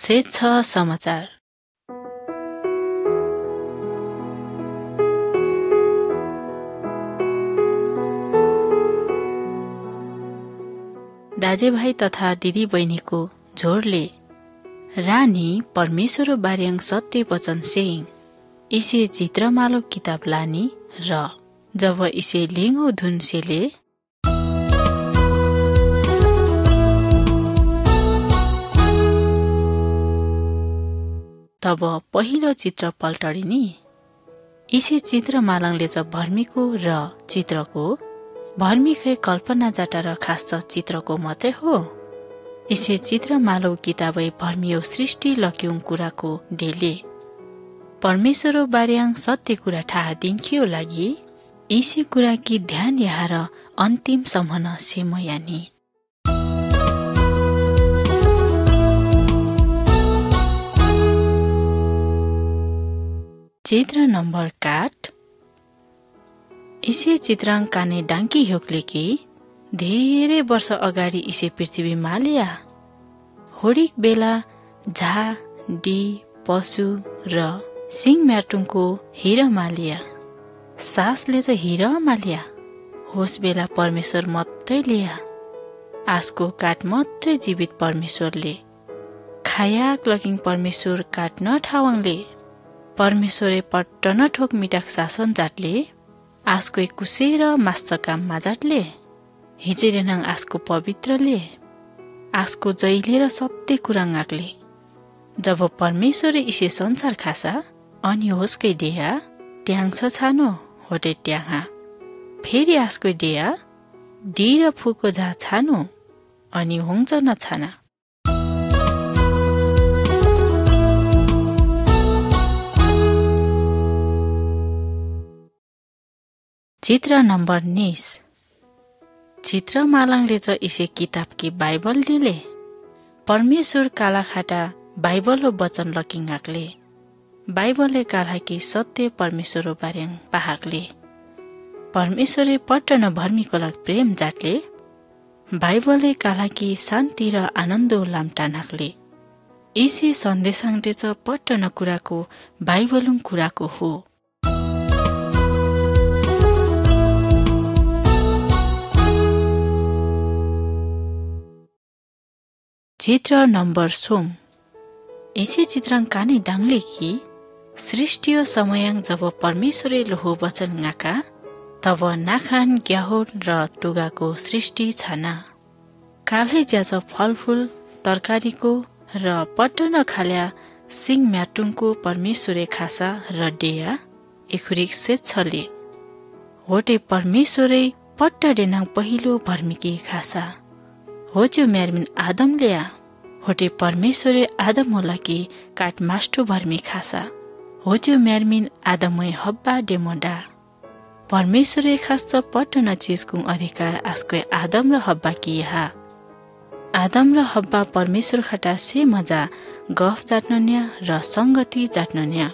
सेछ समाचार। दाजुभाइ तथा दिदी बहिनीको झोरले रानी परमेश्वर बारेङ सत्य वचन सेइङ इसे चित्रमालो किताब लानी र जब इसे लेङो धुन सेले तब पहिलो चित्र पल्टडिनी इसे चित्र मालङले च भर्मीको र चित्रको भर्मीकै कल्पना जाटा र खास चित्रको मात्रै हो। इसे चित्र मालौ किताबै भर्मियो सृष्टि लक्युङ कुराको डेले परमेश्वर बारेङ सत्य कुरा थाहा दिन्खियो लागि इसे कुरा कि ध्यान यहाँ र अन्तिम सम्म सेमयानी। चित्र नम्बर 8 इसे चित्राङ्काने डाङ्की होक्ले कि धेरै वर्ष अगाडि इसे पृथ्वी मालिया होडिक बेला झा डी पशु र सिङ म्याटुङको हिरा मालिया सासले चाहिँ हिरा मालिया होस बेला परमेश्वर मात्रै लिया आजको काट मात्रै जीवित परमेश्वरले खायाक लकिङ परमेश्वर काट न ठावाङले परमेश्वरे पट्टन ठोक मिटाक शासन जाटले आजको कुसेर मास्छ काम माजाटले हिजेरेनाङ आजको पवित्रले आजको जैले र सत्य कुराङ्गाकले जब परमेश्वरे इसे संसार खासा अनि होसकै डेया ट्याङ छ छानो होटे ट्याङा फेरि आजको डेया डी र फुको झा छानो अनि होङ्च नछाना। चित्र नम्बर 19 चित्र मालङले च इसे किताब कि बाइबल दिले परमेश्वर कालाखाटा बाइबल वचन लकिङाकले बाइबलले काला कि सत्य परमेश्वर बारेङ पाहाकले परमेश्वरे पट्टन भर्मीको लाग प्रेम जाटले बाइबलले काला कि शान्ति र आनन्द लामटानाकले इसे सन्देशाङले च पट्टन कुराको बाइबलुङ कुराको हो। चित्र नम्बर 16 इसे चित्राङ्काने डाङ्ले कि सृष्टियो समयाङ जब परमेश्वरे लोहो वचन गाका तब नाखान ग्याहोर र टुगाको सृष्टि छाना कालै ज्याज फलफूल तरकारीको र पट्टन खाल्या सिङ म्याटुङको परमेश्वरे खासा र डेया एखुरिक सेच्छले होटे परमेश्वरे पट्ट डेनाङ पहिलो भर्मिकी खासा होच्यो म्यारमिन आदम ल्या होटे परमेश्वरे आदम होला कि काट मास्टो भर्मी खासा होच्यो म्यारमिन आदमै हब्बा डेमोडा परमेश्वरे खास पट्टन चिजको अधिकार आजको आदम र हब्बा कि यहाँ आदम र हब्बा परमेश्वर खाटा से मजा गफ जाट्नन्या र संगति जाट्नन्या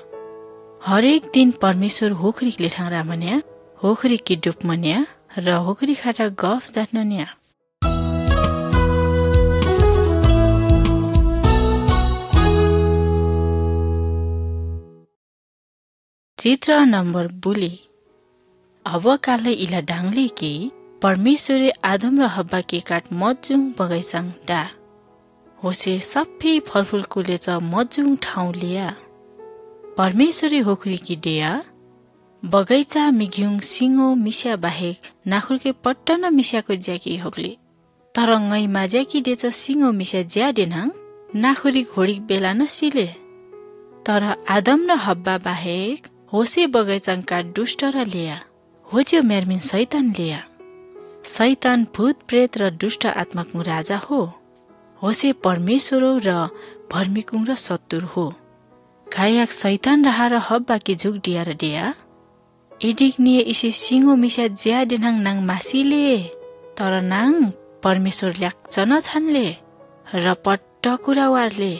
हरेक दिन परमेश्वर होखरीले ठाङ रामन्या होखरी कि डुपमन्या र होखरी खाटा गफ जाट्नन्या। चित्र नम्बर बुली अब कालै इला डाङ्ले कि परमेश्वरे आदम र हब्बा के काट मजुङ बगैँचाङ डा होसे सबै फलफुलकोले च मजुङ ठाउँ लिया परमेश्वरे होखरी कि डेया बगैँचा मिघ्युङ सिङो मिस्या बाहेक नाखुरके पट्टन मिस्याको ज्याकी होक्ले तर ngै माज्याकी डेच सिङो मिस्या ज्या डेनाङ नाखुरी घोडिक बेला नसिले तर आदम र हब्बा बाहेक होसे बगैँचाङका दुष्ट र लिया होच्यो म्यारमिन शैतान लिया शैतान भूत प्रेत र दुष्ट आत्माको राजा हो होसे परमेश्वर र भर्मिकुङ र सत्तुर हो खायाक शैतान रहा र हब्बा कि झुक डिया र डेया इडिक निये इसे सिङो मिस्या ज्या डेनाङ नाङ मासिले तर नाङ परमेश्वर ल्याक्च न छानले र पट्ट कुरा वारले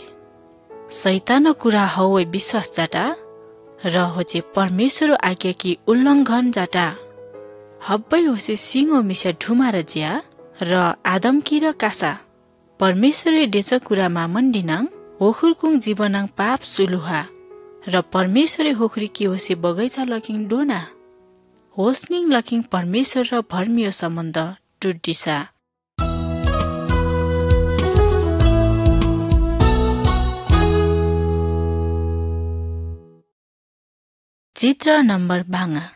शैतान कुरा हौ विश्वास जाटा र होचे परमेश्वर आज्ञा कि उल्लङ्घन जाटा हब्बै होसे सिङो मिस्या ढुमा र ज्या र आदम कि र कासा परमेश्वरले डेच कुरामा मन्डिनाङ होखुरकुङ जीवनाङ पाप सुलुहा र परमेश्वरे होखुरी कि होसे बगैँचा लकिङ डोना होस्निङ लकिङ परमेश्वर र भर्मियो सम्बन्ध टुट्दिसा। चित्र नम्बर बाङ्गा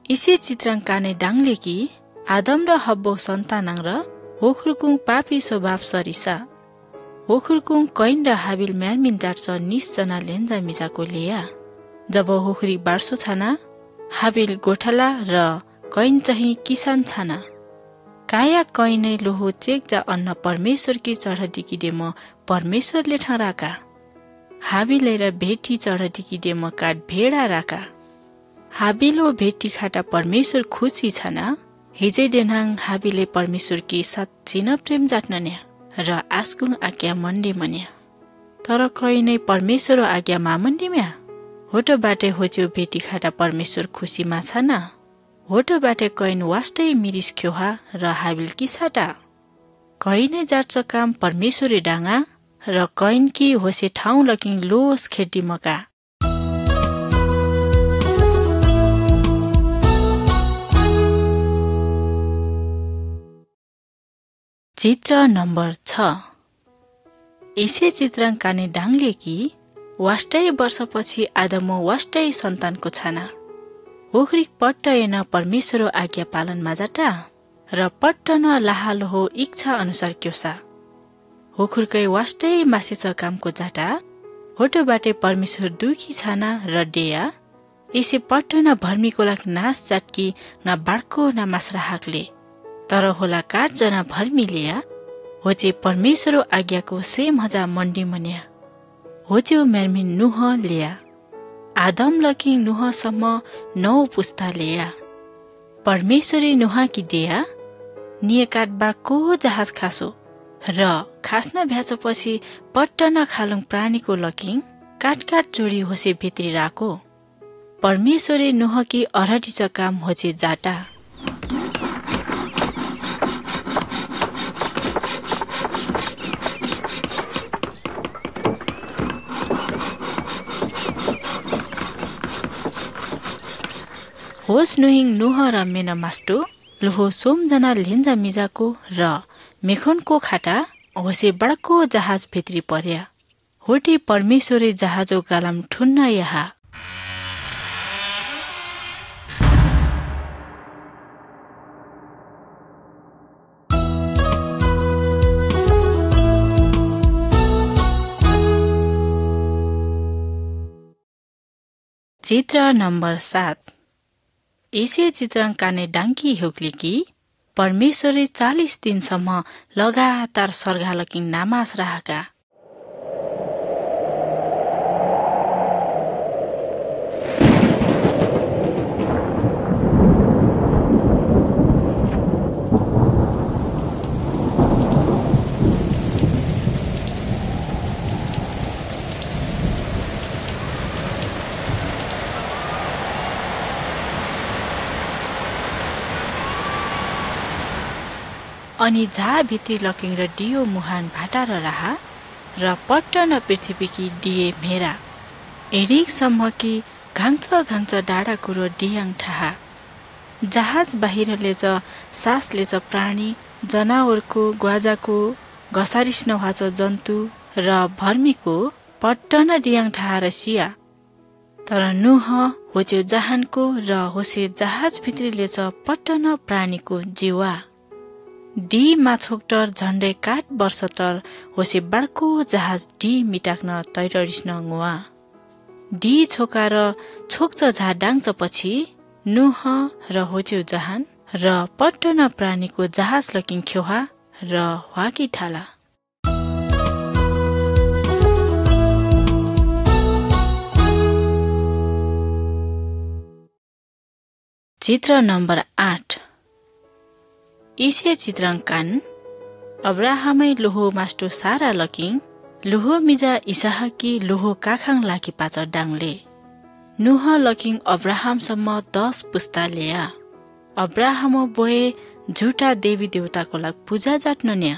इसे चित्राङ काने डाङले कि आदम र हब्बो सन्तानाङ र होखुरकुङ पापी स्वभाव सरिसा होखुरकुङ कैन र हाबिल म्यालमिन जाट्छ 19 जना लेन्जा मिजाको लिया। जब होखुरी बार्सो छाना हाबिल गोठला र कैन चाहिँ किसान छाना काया कैनै लोहो चेक जा अन्न परमेश्वर की चढदिकी डेम परमेश्वरले ठराका हाबिले र भेटी चढदिकी डेम काट भेडा राका हाबिलो भेटी खाटा परमेश्वर खुसी छना हिजै देनाङ हाबिले परमेश्वर की साँच्चिन प्रेम जाट्नन्या र आस्कुङ आज्ञा मन्डी मन्या तर कैनै परमेश्वर आज्ञा मामन्डीम्या होटो बाटे होच्यो भेटी खाटा परमेश्वर खुसीमा छना होटो बाटे कैन वास्टै मिरिस ख्योहा र हाबिल किसाटा कैनै जाट्छ काम परमेश्वरे डाङा र कैन कि होसे ठाउँ लकिङ लोस खेती मका। चित्र नम्बर 6 इसे चित्राङ काने डाङले कि वाष्टै वर्षपछि आदमो वाष्टै सन्तानको छाना होखरिक पट्ट एन परमेश्वरो आज्ञा पालन माजाटा र पट्ट न लाहालोहो इच्छा अनुसार क्योसा होखुरकै वाष्टै मासिच कामको जाटा होटो बाटे परमेश्वर दुखी छाना र डेया इसे पट्ट न भर्मीको लाख नास जाटकी न बाड्को न मासरा हाकले तर होला 8 जना भर्मी लिया होचे परमेश्वरो आज्ञाको से मजा मन्डी मन्या होच्यो मेर्मिन नुह लिया आदम लकी नुहसम्म 9 पुस्ता लिया परमेश्वरी नुहा कि दिया निये काटबाको जहाज खासो र खास्न भ्याचपछि पट्ट न खालुङ प्राणीको लकिङ काट जोडी होसे भित्री राको परमेश्वरी नुह कि अरटिच काम होचे जाटा होस नुहिङ नुह र मेना मास्टो लुहो सोमजना लेन्जा मिजाको र मेखनको खाटा होसे बडको जहाज भित्री पर्या होटी परमेश्वरे जहाजो गालाम ठुन्न यहाँ चित्र नम्बर 7 इसे चित्राङ काने डाङ्की होक्ले कि परमेश्वरे 40 दिनसम्म लगातार सर्गालकिङ नामास राहका अनि झा भित्री लकिङ र डियो मुहान भाटा र राहा र पट्ट न पृथ्वीकी डिए मेरा एरिक सम्म कि घाङ्च डाँडा कुरो डियाङ ठाहा जहाज बाहिरले ज सासले ज प्राणी जनावरको ग्वाजाको घसारिस नभाच जन्तु र भर्मीको पट्ट न डियाङ ठाहा र सिया तर नुह होच्यो जहानको र होसे जहाज भित्रीले च पट्ट न प्राणीको जीवा डी माछोक्टर झण्डै 8 वर्ष तर होसे बडको जहाज डी मिटाक्न तैररिस्न गुवा डी छोकार छोक्च झा डाङ्च पछि नुह र होच्यो जहान र पट्ट न प्राणीको जहाज लकिङ ख्योहा र वाकी ठाला। चित्र नम्बर 8 इसे चित्राङ्कान अब्राहमै लोहो मास्टो सारा लकिङ लोहो मिजा इसाहकी लोहो काखाङ लाकी पाच डाङले नुह लकिङ अब्राहमसम्म 10 पुस्ता लिया अब्राहम बोए झुटा देवी देवताको लागि पूजा जाट्न न्या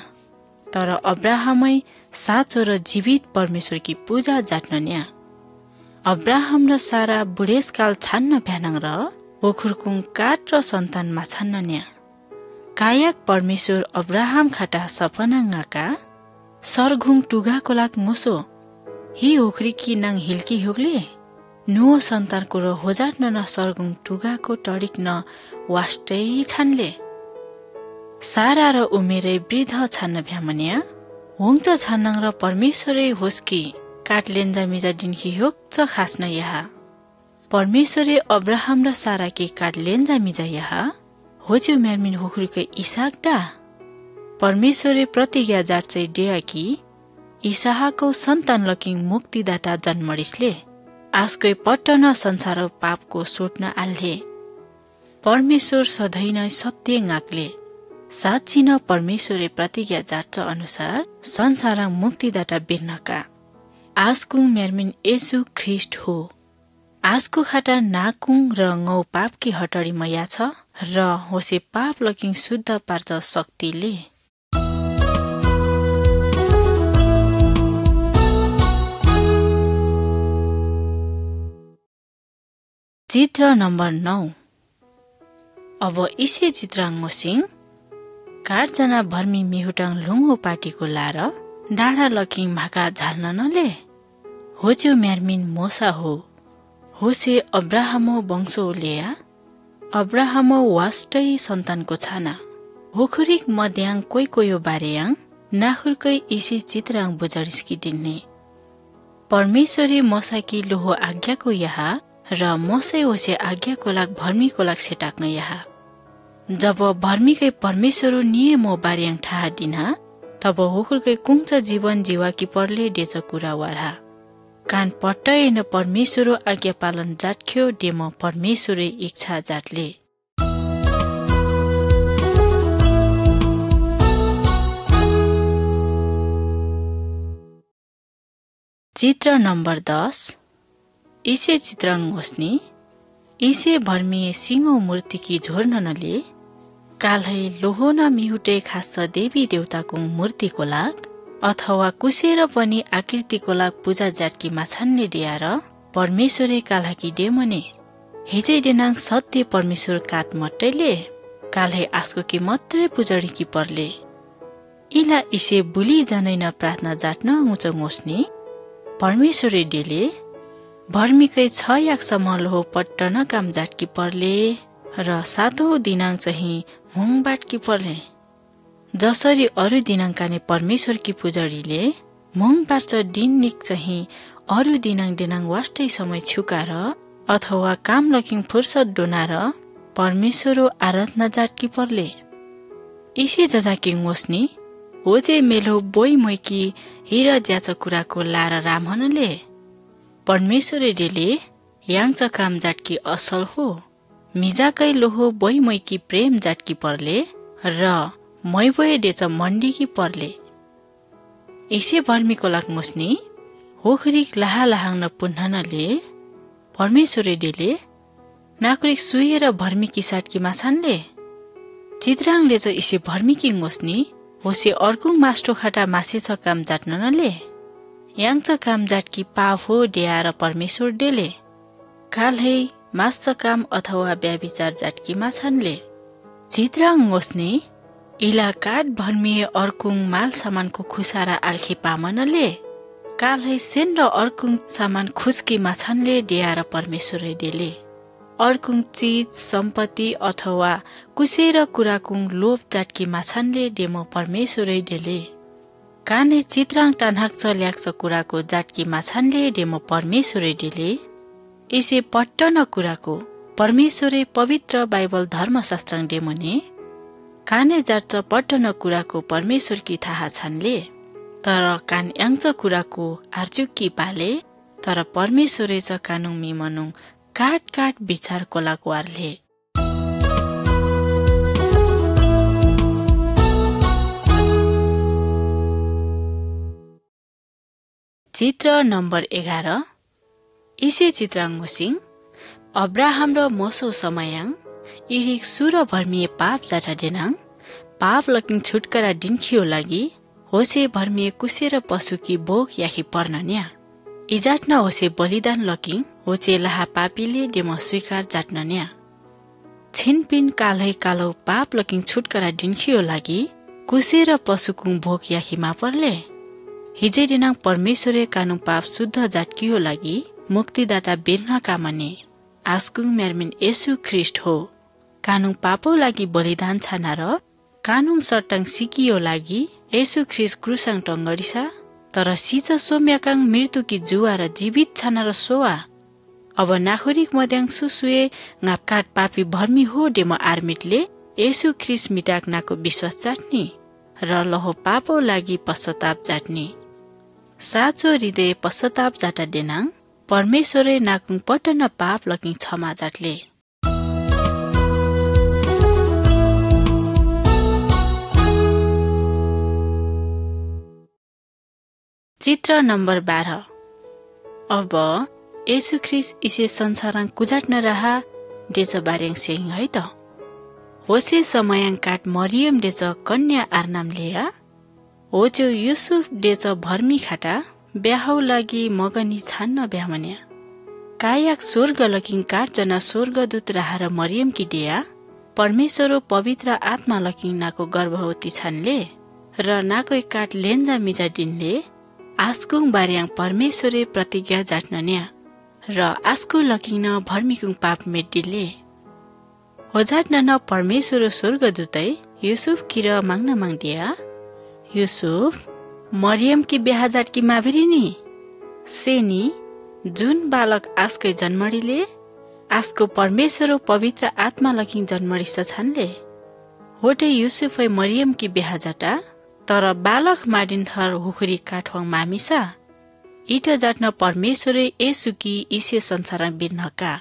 तर अब्राहमै साँचो र जीवित परमेश्वरकी पूजा जाट्नन्या अब्राहम र सारा बुढेसकाल छान्न भ्यानङ र ओखुरकुङ काठ र सन्तानमा छान्नन्या कायक परमेश्वर अब्राहम खाटा सपनाङका सरघुङ टुगाको लाग मोसो हि ओखरीकी नाङ हिल्की होगले नुओ सन्तानको र होजाट्न न सरघुङ टुगाको टडिक न वाष्टै छानले सारा र उमेरै वृद्ध छान्न भ्यामन्या होङ्च छान्नाङ र परमेश्वरै होस्की काट लेन्जा मिजा डिन्की होक्च खास्न यहाँ परमेश्वरे अब्राहम र साराकी काट लेन्जा मिजा यहाँ होच्यु म्यार्मिन होखुरीको इसाक डा परमेश्वरे प्रतिज्ञा जाट्चै डेया कि इसाहाको सन्तान लकिङ मुक्तिदाता जन्मडिसले आजकै पट्टन संसार पापको सोट्न आल्हे परमेश्वर सधैँ नै सत्य गाक्ले साँच्ची न परमेश्वरे प्रतिज्ञा जाट्च अनुसार संसार मुक्तिदाता बेर्नका आजकुङ म्यार्मिन येशू ख्रिस्ट हो आजको खाटा नाकुङ र ngौ पापकी हटडी मया छ र होसे पाप लकिङ शुद्ध पार्छ शक्तिले चित्र नम्बर 9 अब इसे चित्राङ्गोसिङ काठजना भर्मी मिहुटाङ लुङ्गो पाटीको लार डाँडा लकिङ भाका झाल्न नले होच्यो म्यार्मिन मोसा हो होसे अब्राहमो वंशो लेया अब्राहमो वाष्टै सन्तानको छाना होखुरिक मध्याङ कोही कोयो बारेयाङ नाखुरकै इसे चित्राङ बुजरिस्की डिन्ने परमेश्वरी मसाकी लोहो आज्ञाको यहाँ र मसै होसे आज्ञाको लाग भर्मीको लाग सेटाक्न यहाँ जब भर्मीकै परमेश्वर नियमो बारेयाङ थाहा दिना तब होखुरकै कुङ्च जीवन जीवाकी पर्ले डेच कुरा वारा कान पट्टै न परमेश्वर आज्ञा पालन जाट्ख्यो डेम परमेश्वरै इच्छा जाट्ले चित्र नम्बर 10 इसे चित्राङ होस्नी इसे भर्मिए सिंगो मूर्तिकी झोर्न नले काल्है लोहोना मिहुटे खास देवी देवताको मूर्तिको लाग अथवा कुसेर पनि आकृतिको लाग पूजा जाटकी माछान्ने दिएर परमेश्वरे काल्हाकी डेमने हिजै दिनाङ सत्य परमेश्वर काट मट्टैले काल्है आस्को कि मात्रै पुजडीकी पर्ले इला इसे बुली जनैन प्रार्थना जाट्न उँचो मोस्नी परमेश्वरे डेले भर्मीकै 6 याकसम्म लोहो पट्टन काम जाटकी पर्ले र 7औं दिनाङ चाहिँ मुङ बाटकी पर्ले जसरी अरु दिनाङकाने परमेश्वरकी पुजडीले मुङ बाट्छ दिन निक चाहिँ अरु दिनाङ वास्टै समय छुकाएर अथवा काम लकिङ फुर्सद डोनार परमेश्वरो आराधना जाटकी पर्ले इसे जजाकी मोस्नी होजे मेलो बोइ मोइकी हिरा ज्याच कुराको लार रामहनले परमेश्वरे डेले याङच काम जाटकी असल हो मिजाकै लोहो बोइ मोइकी प्रेम जाटकी पर्ले र मैबोय डेच मण्डीकी पर्ले इसे भर्मीको लाग मुस्नी होखरिक लाहा लाहाङ पुन्हनले परमेश्वरे डेले नाकुरिक सुएर भर्मीकी साटकी माछानले चित्राङले च इसे भर्मीकी मुस्नी होसे अर्को मास्टो खाटा मासे छ काम जाट्न नले याङच काम जाटकी पाव हो डेयार परमेश्वर डेले काल्है मास्छ काम अथवा व्याभिचार जाटकी माछानले चित्राङ मोस्ने इला काट भर्मिए अर्कुङ माल सामानको खुसारा आल्खे पामनले काल्है सेन र अर्कुङ सामान खुस्की माछानले डेयार परमेश्वर डेले अर्कुङ चिज सम्पत्ति अथवा कुसेर कुराकुङ लोभ जाटकी माछानले डेमो परमेश्वरै डेले काने चित्राङ टान्हाक्छ ल्याक्छ कुराको जाटकी माछानले डेमो परमेश्वरै डेले इसे पट्टन कुराको परमेश्वरै पवित्र बाइबल धर्मशास्त्राङ डेमोने काने जाट्छ पट्टन कुराको परमेश्वरकी थाहा छानले तर कान याङच कुराको आर्चुकी पाले तर परमेश्वरै च कानुङ मिमनुङ काट काट विचार कोलाकवारले चित्र नम्बर 11 इसे चित्राङ्गोसिङ अब्राहम र मोसो समयाङ इरिक सुर भर्मिए पाप जाटा देनाङ पाप लकिङ छुटकारा दिन्खियो लागि होसे भर्मिए कुसेर पशु की बोक याखी पर्न न्या इजाट्न होसे बलिदान लकिङ होचे लाहा पापीले डेम स्वीकार जाट्न न्या छिनपिन कालै कालो पाप लकिङ छुटकारा दिन्खियो लागि कुसेर पशुकुङ भोक याखीमा पर्ले हिजै दिनाङ परमेश्वरे कानु पाप शुद्ध जाटकियो लागि मुक्तिदाता बेर्न कामने आस्कुङ मेरमिन येशू ख्रिस्ट हो कानुङ पापौ लागि बलिदान छाना र कानुङ सट्टाङ सिकियो लागि येशू ख्रिस्ट क्रुसाङ टङ्गडिसा तर सिच सोम्याकाङ मृत्युकी जुवा र जीवित छाना र सोवा अब नाखोरिक मद्याङ सुसुए ngaपकाट पापी भर्मी हो डेम आर्मिटले येशू ख्रिस्ट मिटाक नाको विश्वास जाट्ने र लहो पापौ लागि पश्चाताप जाट्ने साँचो हृदय पश्चाताप जाटा देनाङ परमेश्वरे नाकुङ पटन पाप लकिङ क्षमा जाटले चित्र नम्बर 12 अब येशू ख्रिस्ट इसे संसाराङ कुजाट्न रहा डेच बारेङ सेङ है त होसे समयाङ काट मरियम डेच कन्या आर्नाम लिया होचो युसुफ डेच भर्मी खाटा ब्याहौ लागि मगनी छान्न ब्यामन्या कायाक स्वर्ग लकिङ काट जना स्वर्गदूत राहर मरियम की डेया परमेश्वरो पवित्र आत्मा लकिङ नाको गर्भवती छानले र नाको काट लेन्जा मिजा दिनले आस्कुङ बार्याङ परमेश्वरे प्रतिज्ञा जाट्न न्या र आस्कु लकिङ भर्मीकुङ पाप मेटिले होजाट्न न परमेश्वर स्वर्गदूतै युसुफ किर माग्न माग्दिया युसुफ मरियम की ब्याहजाट की माभिरिनी सेनी जुन बालक आस्कै जन्मडीले आस्को परमेश्वर पवित्र आत्मा लकिङ जन्मडिस छानले होटे युसुफै मरियम की ब्याहजाटा तर बालक माडिन थर हुखुरी काठवाङ मामिसा इट जाट्न परमेश्वरे येशूकी इसे संसार बिर्नका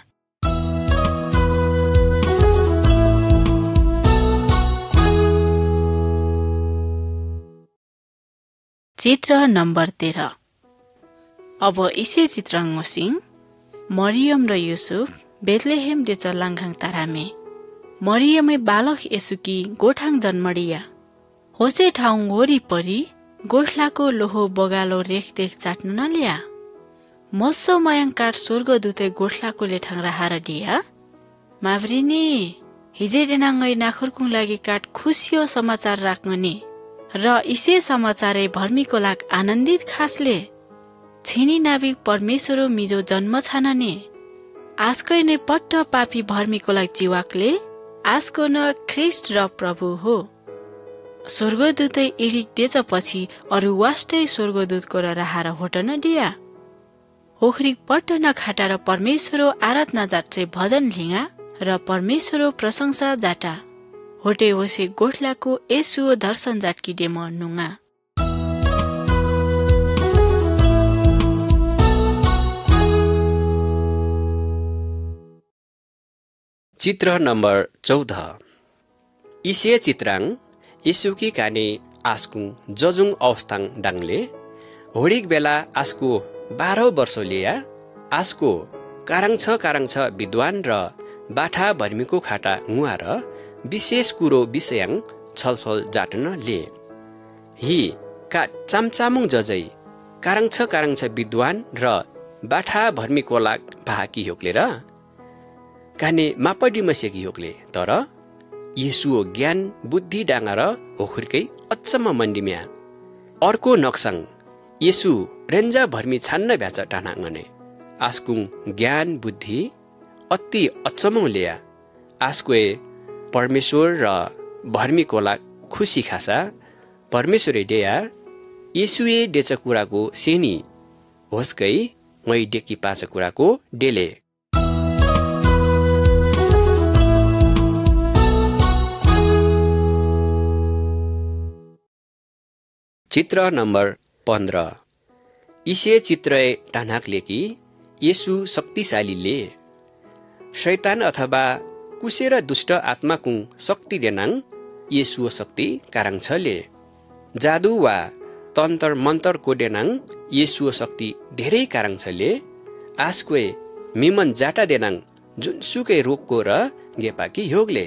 चित्र नम्बर 13 अब इसे चित्रङ्गोसिङ मरियम र युसुफ बेथलेहेम डेच लाङखाङ तारामे मरियमै बालक येशूकी गोठाङ जन्मडिया होसे ठाउँ वरिपरि गोठलाको लोहो बगालो रेखदेख चाट्न नलिया मस्सो मयाङ काट स्वर्गदूतै गोठलाको लेठाङ राहार दिया माभरिनी हिजै देनाङै नाखुरकुङ लागि काट खुसियो समाचार राख्ने र इसे समाचारै भर्मीको लाग आनन्दित खासले छिनी नाविक परमेश्वरो मिजो जन्म छानने आजकै नै पट्ट पापी भर्मीको लाग जीवाकले आजको न ख्रिस्ट र प्रभु हो स्वर्गदूतै इडिक डेचपछि अरु वाष्टै स्वर्गदूतको र राहार होटन दिया होखरिक पट्ट न खाटा र परमेश्वरो आराधना जाट्छे भजन लिङा र परमेश्वरो प्रशंसा जाटा होटे होसे गोठलाको येशूको दर्शन जाटकी डेम नुङा चित्र नम्बर 14 इसे चित्राङ येशूकी काने आस्कुङ जजुङ अवस्थाङ डाङले होडिक बेला आस्को 12 वर्ष लिया आस्को काराङ छ विद्वान र बाठा भर्मीको खाटा गुवा र विशेष कुरो विषयाङ छलफल जाट्न ले हि का चामचामुङ जजै काराङ छ विद्वान र बाठा भर्मीको लाग भाकी होक्ले र काने मापडी मसेकी होक्ले तर येशूको ज्ञान बुद्धि डाङा र होखुरकै अच्चम मण्डिम्या अर्को नक्साङ येशू रेन्जा भर्मी छान्न भ्याच टानाङने आस्कुङ ज्ञान बुद्धि अति अच्चमौ लिया आस्कोए परमेश्वर र भर्मीको लाग खुसी खासा परमेश्वरे डेया येशूए डेच कुराको सेनी होस्कै मै डेकी पाँच कुराको डेले चित्र नम्बर 15 इसे चित्र टानाकले कि येशू शक्तिशालीले शैतान अथवा कुसेर दुष्ट आत्माकुङ शक्ति देनाङ येशू शक्ति काराङ छले जादु वा तन्तर मन्तर को देनाङ येशू शक्ति धेरै काराङ छले आस्कोए मिमन जाटा देनाङ जुनसुकै रोगको र गेपाकी योगले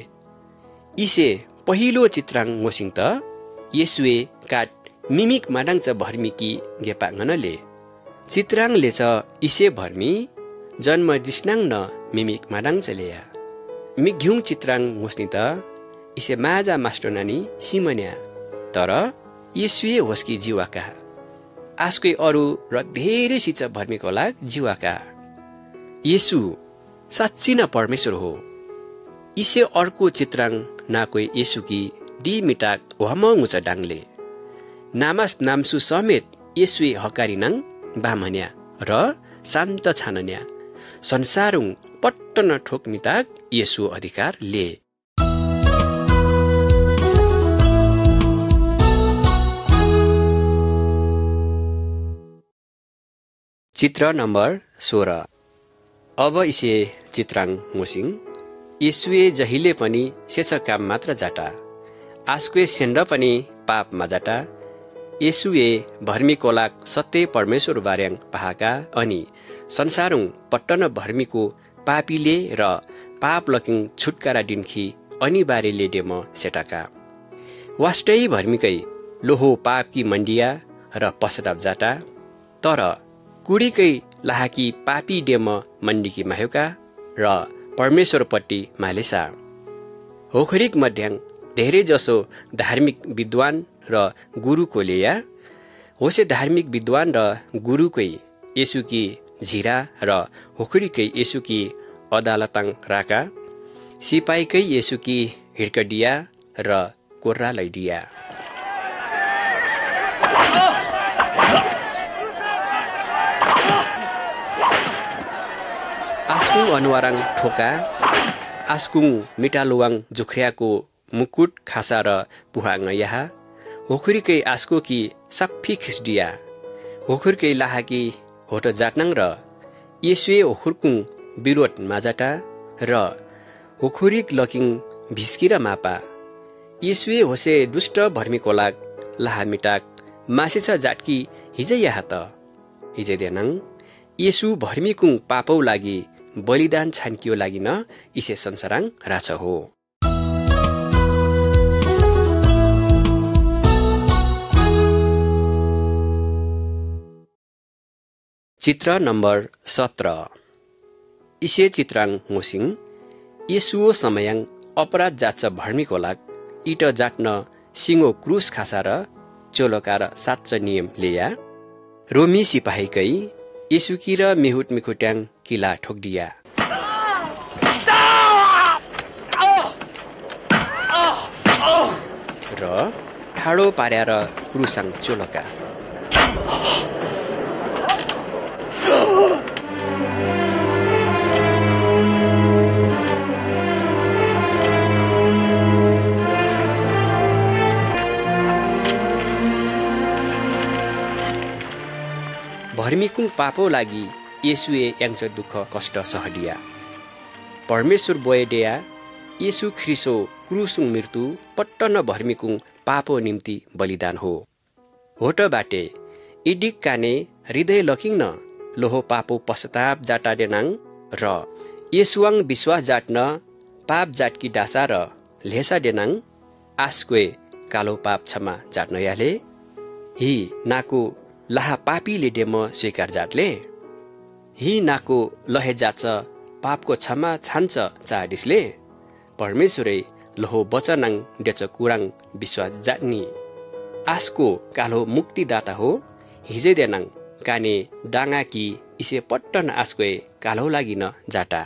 इसे पहिलो चित्राङ मोसिङ त येशूए काट मिमिक माडांच भर्मीकी गेपांगनले चित्रांगले च इसे भर्मी जन्म दिस्नाङ न मिमिक माडांच लेया मिघ्युङ चित्राङ मुस्नी त इसे माजा मास्टर नानी सिमन्या तर येसुए होस्की जीवाका आजकै अरू र धेरै सिच भर्मीको लाग जीवाका येसु साँच्ची न परमेश्वर हो इसे अर्को चित्राङ नाकोइ येसुकी डी मिटाक वामङुच डाङले नामास नामसु समेत येसुए हकारिनाङ बामन्या र शान्त छानन्या संसारुङ पट्टन ठोकमिताक येसु अधिकार ले चित्र नम्बर 16 अब इसे चित्राङ मुसिङ येसुए जहिले पनि सेच काम मात्र जाटा आस्कुए सेन्ड पनि पापमा जाटा येसुए भर्मीकोलाक सत्य परमेश्वर बार्याङ पहाका अनि संसारुङ पट्टन भर्मीको पापीले र पाप लकिङ छुटकारा दिनखी अनिवार्यले डेम सेटाका वाष्टै भर्मीकै लोहो पापकी मण्डिया र पश्चाताप जाटा तर कुडीकै लाहाकी पापी डेम मण्डीकी माहेका र परमेश्वरपट्टि मालेसा होखरिक मध्याङ धेरै जसो धार्मिक विद्वान र गुरुको लेया होसे धार्मिक विद्वान र गुरुकै येसुकी झिरा र होखरिकै येसुकी अदालताङ राका सिपाहीकै येसुकी हिर्कडिया र कोर्रा लैडिया आस्कुङ अनुवाराङ ठोका आस्कुङ मिटालुवाङ जुख्रियाको मुकुट खासा र पुहाङ यहाँ होखुरीकै आस्को कि सप्फी खिस्डिया होखुरकै लाहाकी होटो जाटनाङ र येसुए होखुरकुङ बिरोट माजाटा र होखुरिक लकिङ भिस्की र मापा येसुए होसे दुष्ट भर्मीको लाग लाहा मिटाक मासेछ जाटकी हिजै यहाँ त हिजै देनाङ येसु भर्मीकुङ पापौ लागि बलिदान छान्कियो लागि न इसे संसाराङ राछ हो चित्र नम्बर 17 इसे चित्राङ मुसिङ येसुओ समयाङ अपराध जाच्छ भर्मीको लाग इट जाट्न सिङो क्रुस खासा र चोलोका र साच्च नियम लेया रोमी सिपाहीकै येसुकी र मिहुट मिखुट्याङ किला ठोक्दिया र ठाडो पार्या र क्रुसाङ चोलोका भर्मीकुङ पापौ लागि येसुए याङ्च दुःख कष्ट सहडिया परमेश्वर बोयडेया येसु ख्रिसो क्रुसुङ मृत्यु पट्टन भर्मीकुङ पापो निम्ति बलिदान हो होट बाटे इडिक काने हृदय लकिङ न लोहो पापो पश्चाताप जाटा देनाङ र येसुवाङ विश्वास जाट्न पाप जाटकी डासा र लेसा देनाङ आस्कुए कालो पाप क्षमा जाट्न याले हि नाको लाहा पापीले डेम स्वीकार जाटले हि नाको लहे जाच पापको क्षमा छान्छ चाडिसले परमेश्वरै लोहो बचनाङ डेच कुराङ विश्वास जाट्नी आस्को कालो मुक्तिदाता हो हिजै देनाङ काने डाङा कि इसे पट्टन आस्कोए कालो लागि न जाटा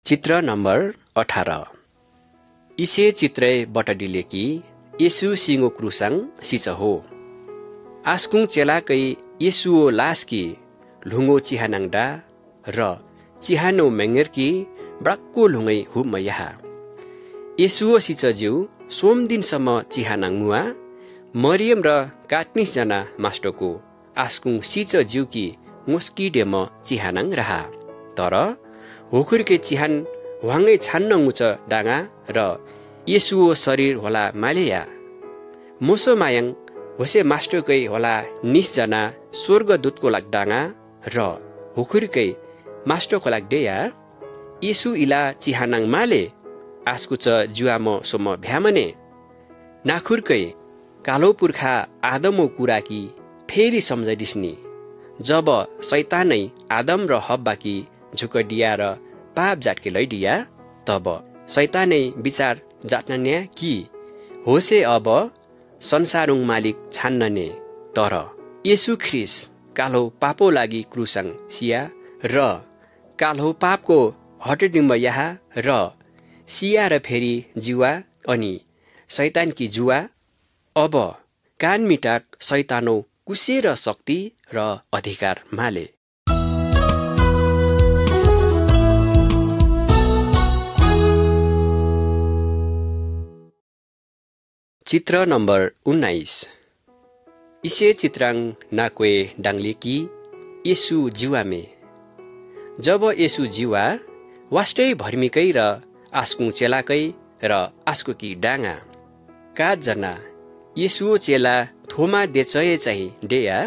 चित्र नम्बर 18 इसे चित्रै बटडिले कि येसु सिङो क्रुसाङ सिच हो आस्कुङ चेलाकै येसुओ लासकी लुङो चिहानाङडा र चिहानो मेङ्गेरकी ब्राक्को लुङै हुम यहाँ येसुओ सिच ज्यू सोम दिनसम्म चिहानाङ मुवा मरियम र 24 जना मास्टरको आस्कुङ सिच ज्यूकी मुस्की डेम चिहानाङ रहा तर होखुरकै चिहान वाङै छान्न मुच डाङा र येसुओ शरीर होला मालेया मोसो मायाङ होसे मास्टरकै होला 19 जना स्वर्गदूतको लाग डाङा र होखुरकै मास्टरको लाग डेया येसु इला चिहानाङ माले आस्कु च जुवामो सोम भ्यामने नाखुरकै कालो पुर्खा आदमो कुराकी फेरि सम्झदिस्नी जब शैतानै आदम र हब्बाकी झुकडिया र पाप जाटके लैडिया तब शैतानै विचार जाट्नन्या कि होसे अब संसारुङ मालिक छान्नने तर येसु ख्रिस कालो पापो लागि क्रुसङ सिया र कालो पापको हटडिम्ब यहाँ र सिया र फेरि जुवा अनि शैतानकी जुवा अब कान मिटाक शैतानो कुसेर शक्ति र अधिकार माले। चित्र नम्बर 19 इसे चित्राङ नाक्वे डाङ्लेकी येसु जुवामे जब येसु जुवा वास्टै भर्मिकै र आस्कु चेलाकै र आस्कुकी डाङा काजना येसु चेला थोमा देचए चाहिँ डेया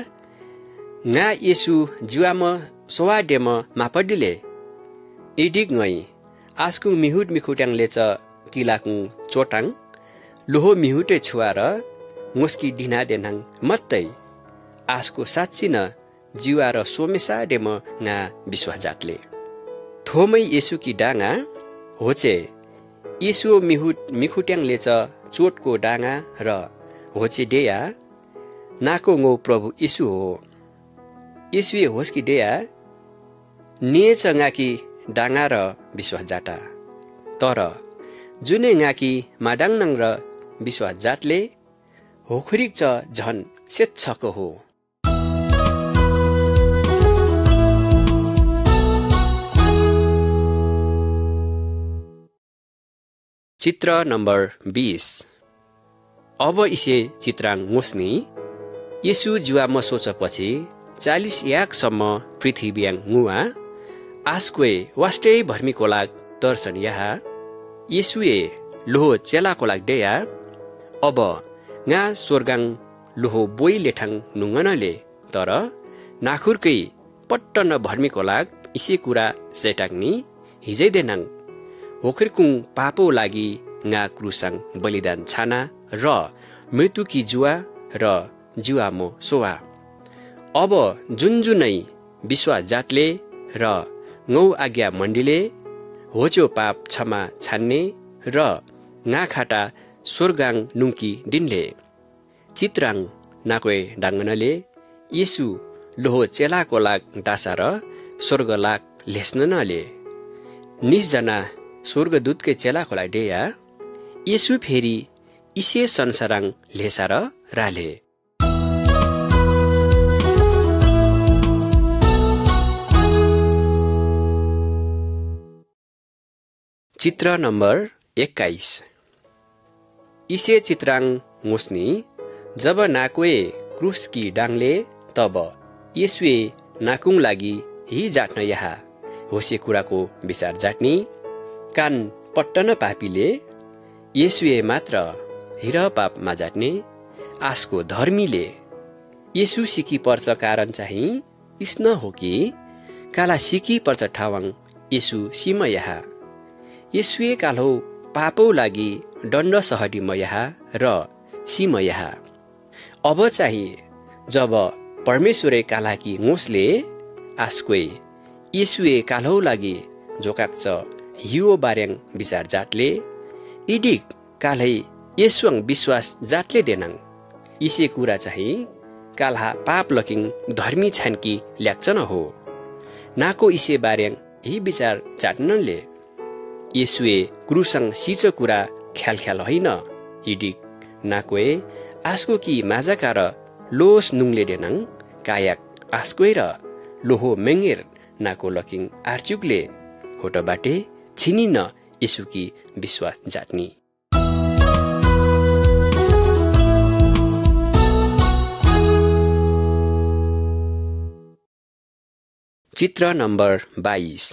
nga येसु जुवाम सोवाडेम मापडिले इडिक ngै आस्कु मिहुट मिखुट्याङले च किलाकु चोटाङ लोहो मिहुटे छुवा र मुस्की डिना देनाङ मत्तै आस्को साच्ची न जुवा र सोमेसा डेम nga विश्वास जातले थोमै येसुकी डाङा होचे येसु मिहुट मिखुट्याङले च चोटको डाङा र होचे डेया नाको ngो प्रभु येसु हो येसुए होस्की डेया नेच ngaकी डाङा र विश्वास जाटा तर जुने ngaकी माडाङनङ र विश्वास जातले होखरिक च झन सेच्छको हो। चित्र नम्बर 20 अब इसे चित्राङ मुस्नी येसु जुवाम सोचपछि 40 याकसम्म पृथ्वीयाङ nguवा आस्क्वे वास्टै भर्मीको लाग दर्शन यहाँ येसुए लोहो चेलाको लाग डेया अब nga स्वर्गाङ लोहो बोइ लेठाङ नुङ्गनले तर नाखुरकै पट्टन भर्मीको लाग इसे कुरा सेटाग्नी हिजै देनाङ होखरकुङ पापो लागि nga क्रुसाङ बलिदान छाना र मृत्युकी जुवा र जुवामो सोवा अब जुनजुनै विश्वास जातले र ngौ आज्ञा मण्डीले होचो पाप क्षमा छान्ने र nga खाटा स्वर्गाङ नुङ्की दिनले चित्राङ नाकोए डाङ्गनले येसु लोहो चेलाको लाग डासा र स्वर्ग लाग लेस्ननले निसजना स्वर्गदूतकै चेलाको लाग डेया येसु फेरि इसे संसाराङ लेसा र राले। चित्र नम्बर 21 इसे चित्राङ मुस्नी जब नाकोए क्रुसकी डाङले तब येसुए नाकुङ लागि हि जाट्न यहाँ होसे कुराको विचार जाट्नी कान पट्टन पापीले येसुए मात्र हिर पापमा जाट्ने आस्को धर्मीले येसु सिकी पर्छ कारण चाहिँ इस्न हो कि काला सिकी पर्छ ठावाङ येसु सिम यहाँ येसुए कालो पापौ लागि दण्ड सहडी मयहा र सिम यहाँ अब चाहिँ जब परमेश्वरे कालाकी ngosले आस्क्वे येसुए कालौ लागि जोकाक्छ हियो बार्याङ विचार जातले इडिक कालै येसुङ विश्वास जातले देनाङ इसे कुरा चाहिँ काल्हा पाप लकिङ धर्मी छानकी ल्याक्चन हो नाको इसे बार्याङ हि विचार जाट्नले येसुए क्रुसङ सिच कुरा ख्याल ख्याल होइन इडिक नाकोए आस्को कि माजाका र लोस नुङले देनाङ कायाक आस्कोए र लोहो मेङ्गेर नाको लकिङ आर्चुकले होटबाटे छिनिन येसुकी विश्वास जाट्नी। चित्र नम्बर 22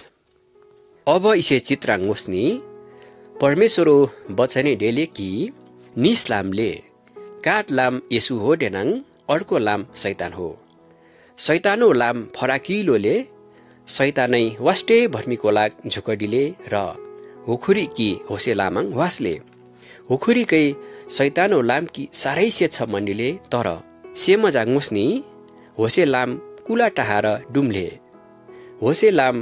अब इसे चित्राङ मुस्नी परमेश्वरो बचने डेले कि निस लामले काट लाम येसु हो देनाङ अर्को लाम शैतान हो शैतानो लाम फराकिलोले सैतानै वास्टे भर्मीकोलाग झुकडिले र हुखुरी कि होसे लामाङ वासले हुखुरीकै सैतानो लामकी साह्रै से छ मण्डीले तर सेमजा मुस्नी होसे लाम कुला टाहा र डुम्ले होसे लाम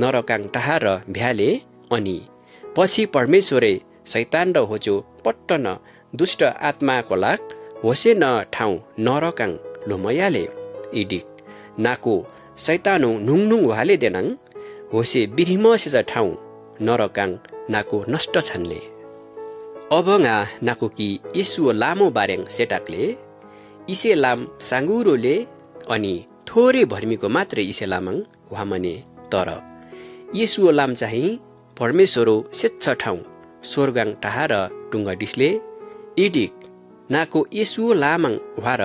नरकाङ टाहा र भ्याले अनि पछि परमेश्वरे सैतान र होचो पट्टन दुष्ट आत्माको लाग होसे न ठाउँ नरकाङ लोमयाले इडिक नाको सैतानो नुङनुङ वाले देनाङ होसे बिरिम सेज ठाउँ नरकाङ नाको नष्ट छन्ले अब नाको कि यसुओ लामो बारेङ सेटाकले इसे लाम साङ्गुरोले अनि थोरै भर्मीको मात्रै इसे लामाङ वामने तर यसुओ लाम चाहिँ परमेश्वरो सेच्छ ठाउँ स्वर्गाङ टाहा र टुङ्गा डिस्ले इडिक नाको यसुओ लामाङ वार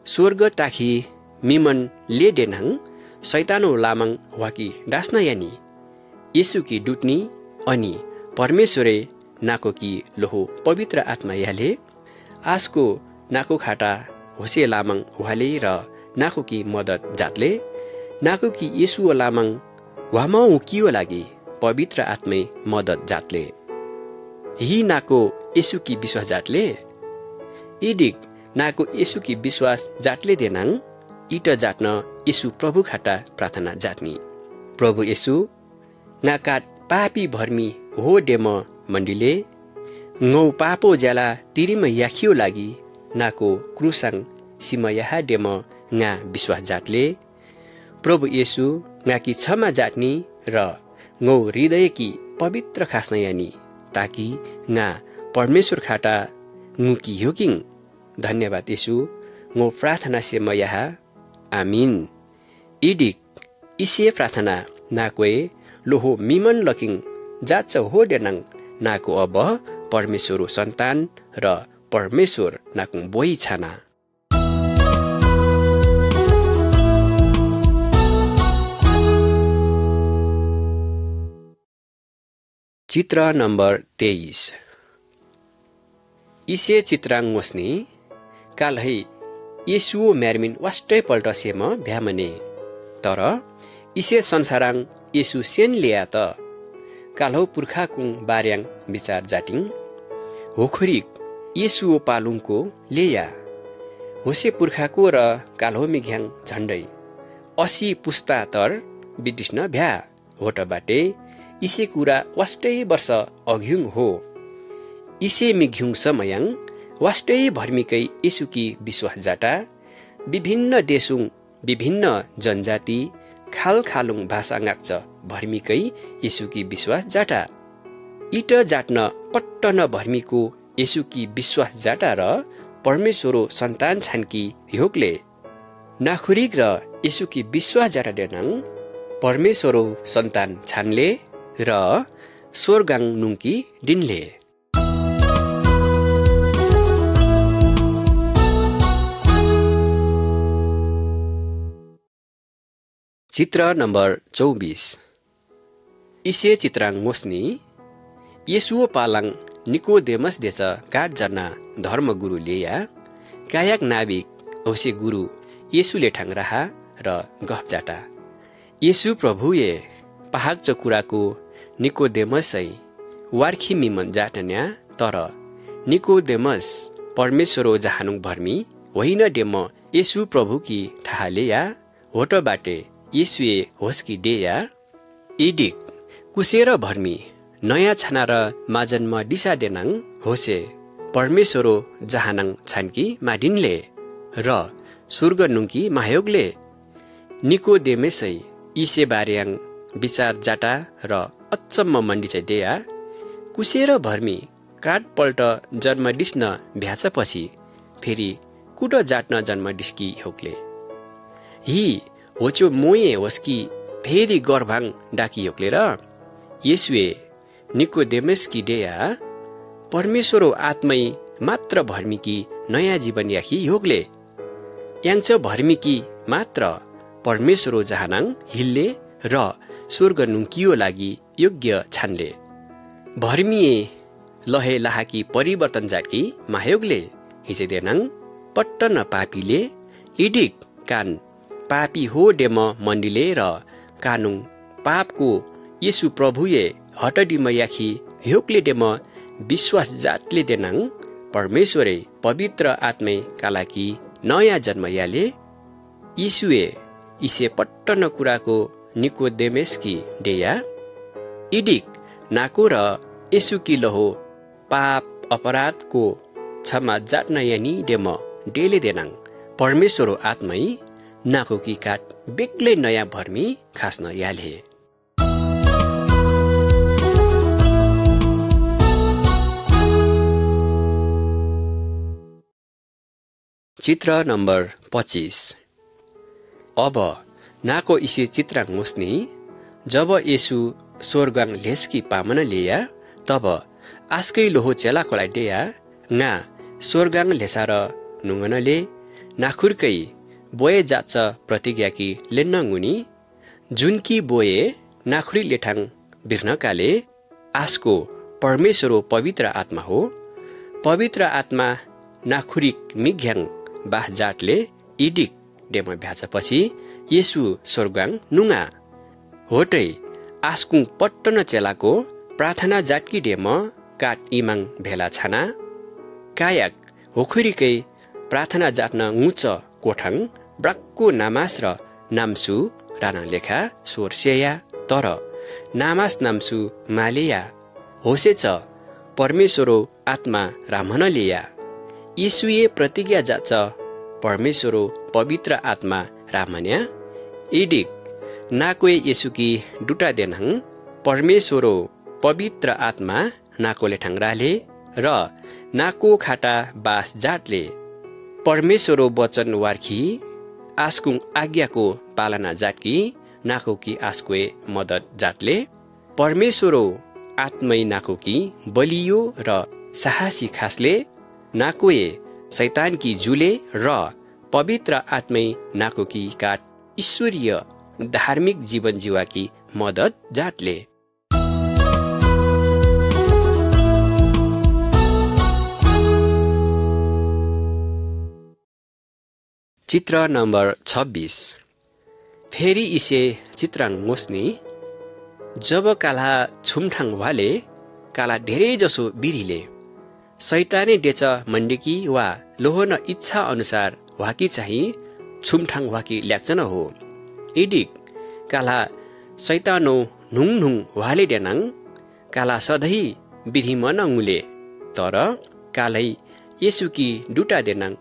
स्वर्ग ताखी मिमन ले डेनाङ सैतानो लामाङ वाकी डास्न यानी यसुकी डुट्नी अनि परमेश्वरे नाको कि लोहो पवित्र आत्मा याले आजको नाको खाटा होसे लामाङ वाले र नाको कि मदत जातले नाको कि यसुओ लामाङ वामाउ कियो लागि पवित्र आत्मै मदत जातले हि नाको यसुकी विश्वास जातले इडिक नाको यसुकी विश्वास जातले देनाङ इट जाट्न यसु प्रभु खाटा प्रार्थना जाट्नी प्रभु यसु नाकाट पापी भर्मी हो डेम मण्डीले ngौ पापो ज्याला तिरिम याखियो लागि नाको क्रुसाङ सिम याहा डेम nga विश्वास जातले प्रभु येशु ngaकी क्षमा जाट्नी र ngौ हृदय की पवित्र खास्न यानी ताकि nga परमेश्वर खाटा ngुकी योकिङ धन्यवाद येशु ngौ प्रार्थना सिम याहा आमीन इडिक इसे प्रार्थना नाकोए लोहो मिमन लकिङ जाच हो डेनाङ नाको अब परमेश्वर सन्तान र परमेश्वर नाकुङ बोई छाना चित्र नम्बर 23 इसे चित्राङ वस्नी कालहै येशुओ म्यारमिन वास्टै पल्ट सेम भ्यामने तर इसे संसाराङ येशु सेन लिया त कालौ पुर्खाकुङ बार्याङ विचार जाटिङ होखुरिक येशुओ पालुङको लेया होसे पुर्खाको र कालौ मिघ्याङ झण्डै 80 पुस्ता तर बिडिस्न भ्या होट बाटे इसे कुरा वास्टै वर्ष अघ्युङ हो इसे मिघ्युङ समयाङ वास्टै भर्मिकै येशुकी विश्वास जाटा विभिन्न देशुङ विभिन्न जनजाति खाल खालुङ भाषा गाक्छ भर्मिकै येशुकी विश्वास जाटा इट जाट्न पट्टन भर्मिको येशुकी विश्वास जाटा र परमेश्वरो सन्तान छानकी योगले नाखुरिक र येशुकी विश्वास जाटा डेनाङ परमेश्वरो सन्तान छानले र स्वर्गाङ नुङ्की दिनले चित्र नम्बर 24 इसे चित्राङ मोस्नी येशुओ पालाङ निकोदेमस देच काट जना धर्म गुरु लेया कायाक नाविक होसे गुरु येशुले ठाङ राहा र गफ जाटा येशु प्रभुए पहाग चकुराको निकोदेमसै वार्खी मिमन जाटन्या तर निकोदेमस परमेश्वरो जहानुङ भर्मी होइन डेम येशु प्रभु की थालेया होट बाटे येशुए होस्की डेया इडिक कुसेर भर्मी नयाँ छाना र माजनमा दिशा देनाङ होसे परमेश्वरो जहानाङ छानकी माडिनले र स्वर्ग नुङ्की मायोगले निकोदेमेसै इसे बार्याङ विचार जाटा र अचम्म मण्डी चाहिँ देया कुसेर भर्मी काट पल्ट जन्म डिस्न भ्याचपछि फेरि कुट जाट्न जन्म डिस्की होक्ले हि होचो मोये होस्की फेरि गर्भाङ डाकी होक्ले र येशुए निकोदेमसकी डेया परमेश्वरो आत्मै मात्र भर्मीकी नयाँ जीवन याखी योगले याङ्च भर्मीकी मात्र परमेश्वरो जहानाङ हिल्ले र स्वर्ग नुङ्कियो लागि योग्य छानले भर्मिए लहे लाहाकी परिवर्तन जाकी मायोगले हिजे देनाङ पट्टन पापीले इडिक कान पापी हो डेम मण्डीले र कानुङ पापको येसु प्रभुये हटडिम याखी ह्योकले डेम विश्वास जातले देनाङ परमेश्वरे पवित्र आत्मै कालाकी नयाँ जन्म याले यीशुए इसे पट्टन कुराको निकोदेमेसकी डेया इडिक नाको र येसुकी लहो पाप अपराधको क्षमा जाट्न यानी डेम डेले देनाङ परमेश्वर आत्मै नाको की काट बेग्लै नयाँ भर्मी खास्न याले। चित्र नम्बर 25। अब नाको इसे चित्राङ मुस्नी जब येसु स्वर्गाङ लेस्की पामन लिया तब आस्कै लोहो चेला खोला डेया nga स्वर्गाङ लेसार नुङ्गनले नाखुर्कै बोए जाच प्रतिज्ञाकी लेन्नङ्गुनी जुनकी बोए नाखुरी लेठाङ बिर्नकाले आस्को परमेश्वरो पवित्र आत्मा हो। पवित्र आत्मा नाखुरिक मिघ्याङ बाह जाटले इडिक डेम भ्याचपछि येसु स्वर्गाङ नुङ्गा होटै आस्कुङ पट्टन चेलाको प्रार्थना जाटकी डेम काट इमाङ भेला छाना कायाक होखुरीकै प्रार्थना जाट्न ङुच कोठाङ ब्राक्को नामास र नाम्सु राना लेखा स्वर सेया तर नामास नाम्सु मालेया होसेच परमेश्वरो आत्मा रामन लिया यीशुए प्रतिज्ञा जाच परमेश्वरो पवित्र आत्मा रामन्या इडिक नाकोए येसुकी डुटा देनाङ परमेश्वरो पवित्र आत्मा नाकोले ठाङ्राले र नाको खाटा बास जाटले परमेश्वरो वचन वार्खी आस्कुङ आज्ञाको पालना जाटकी नाकोकी आस्कुए मदत जाटले परमेश्वरो आत्मै नाकोकी बलियो र साहसी खासले नाकोए शैतानकी जुले र पवित्र आत्मै नाकोकी काट ईश्वरीय धार्मिक जीवन जीवाकी मदत जाटले। चित्र नम्बर 26। फेरि इसे चित्राङ मोस्नी जब काला छुमठाङ वाले काला धेरै जसो बिरीले शैताने डेच मण्डिकी वा लोहन इच्छा अनुसार वाकी चाहिँ छुमठाङ वाकी ल्याक्चन हो। इडिक काला शैतानो नुङ वाले डेनाङ काला सधैँ बिधी मनङुले तर कालै येसुकी डुटा देनाङ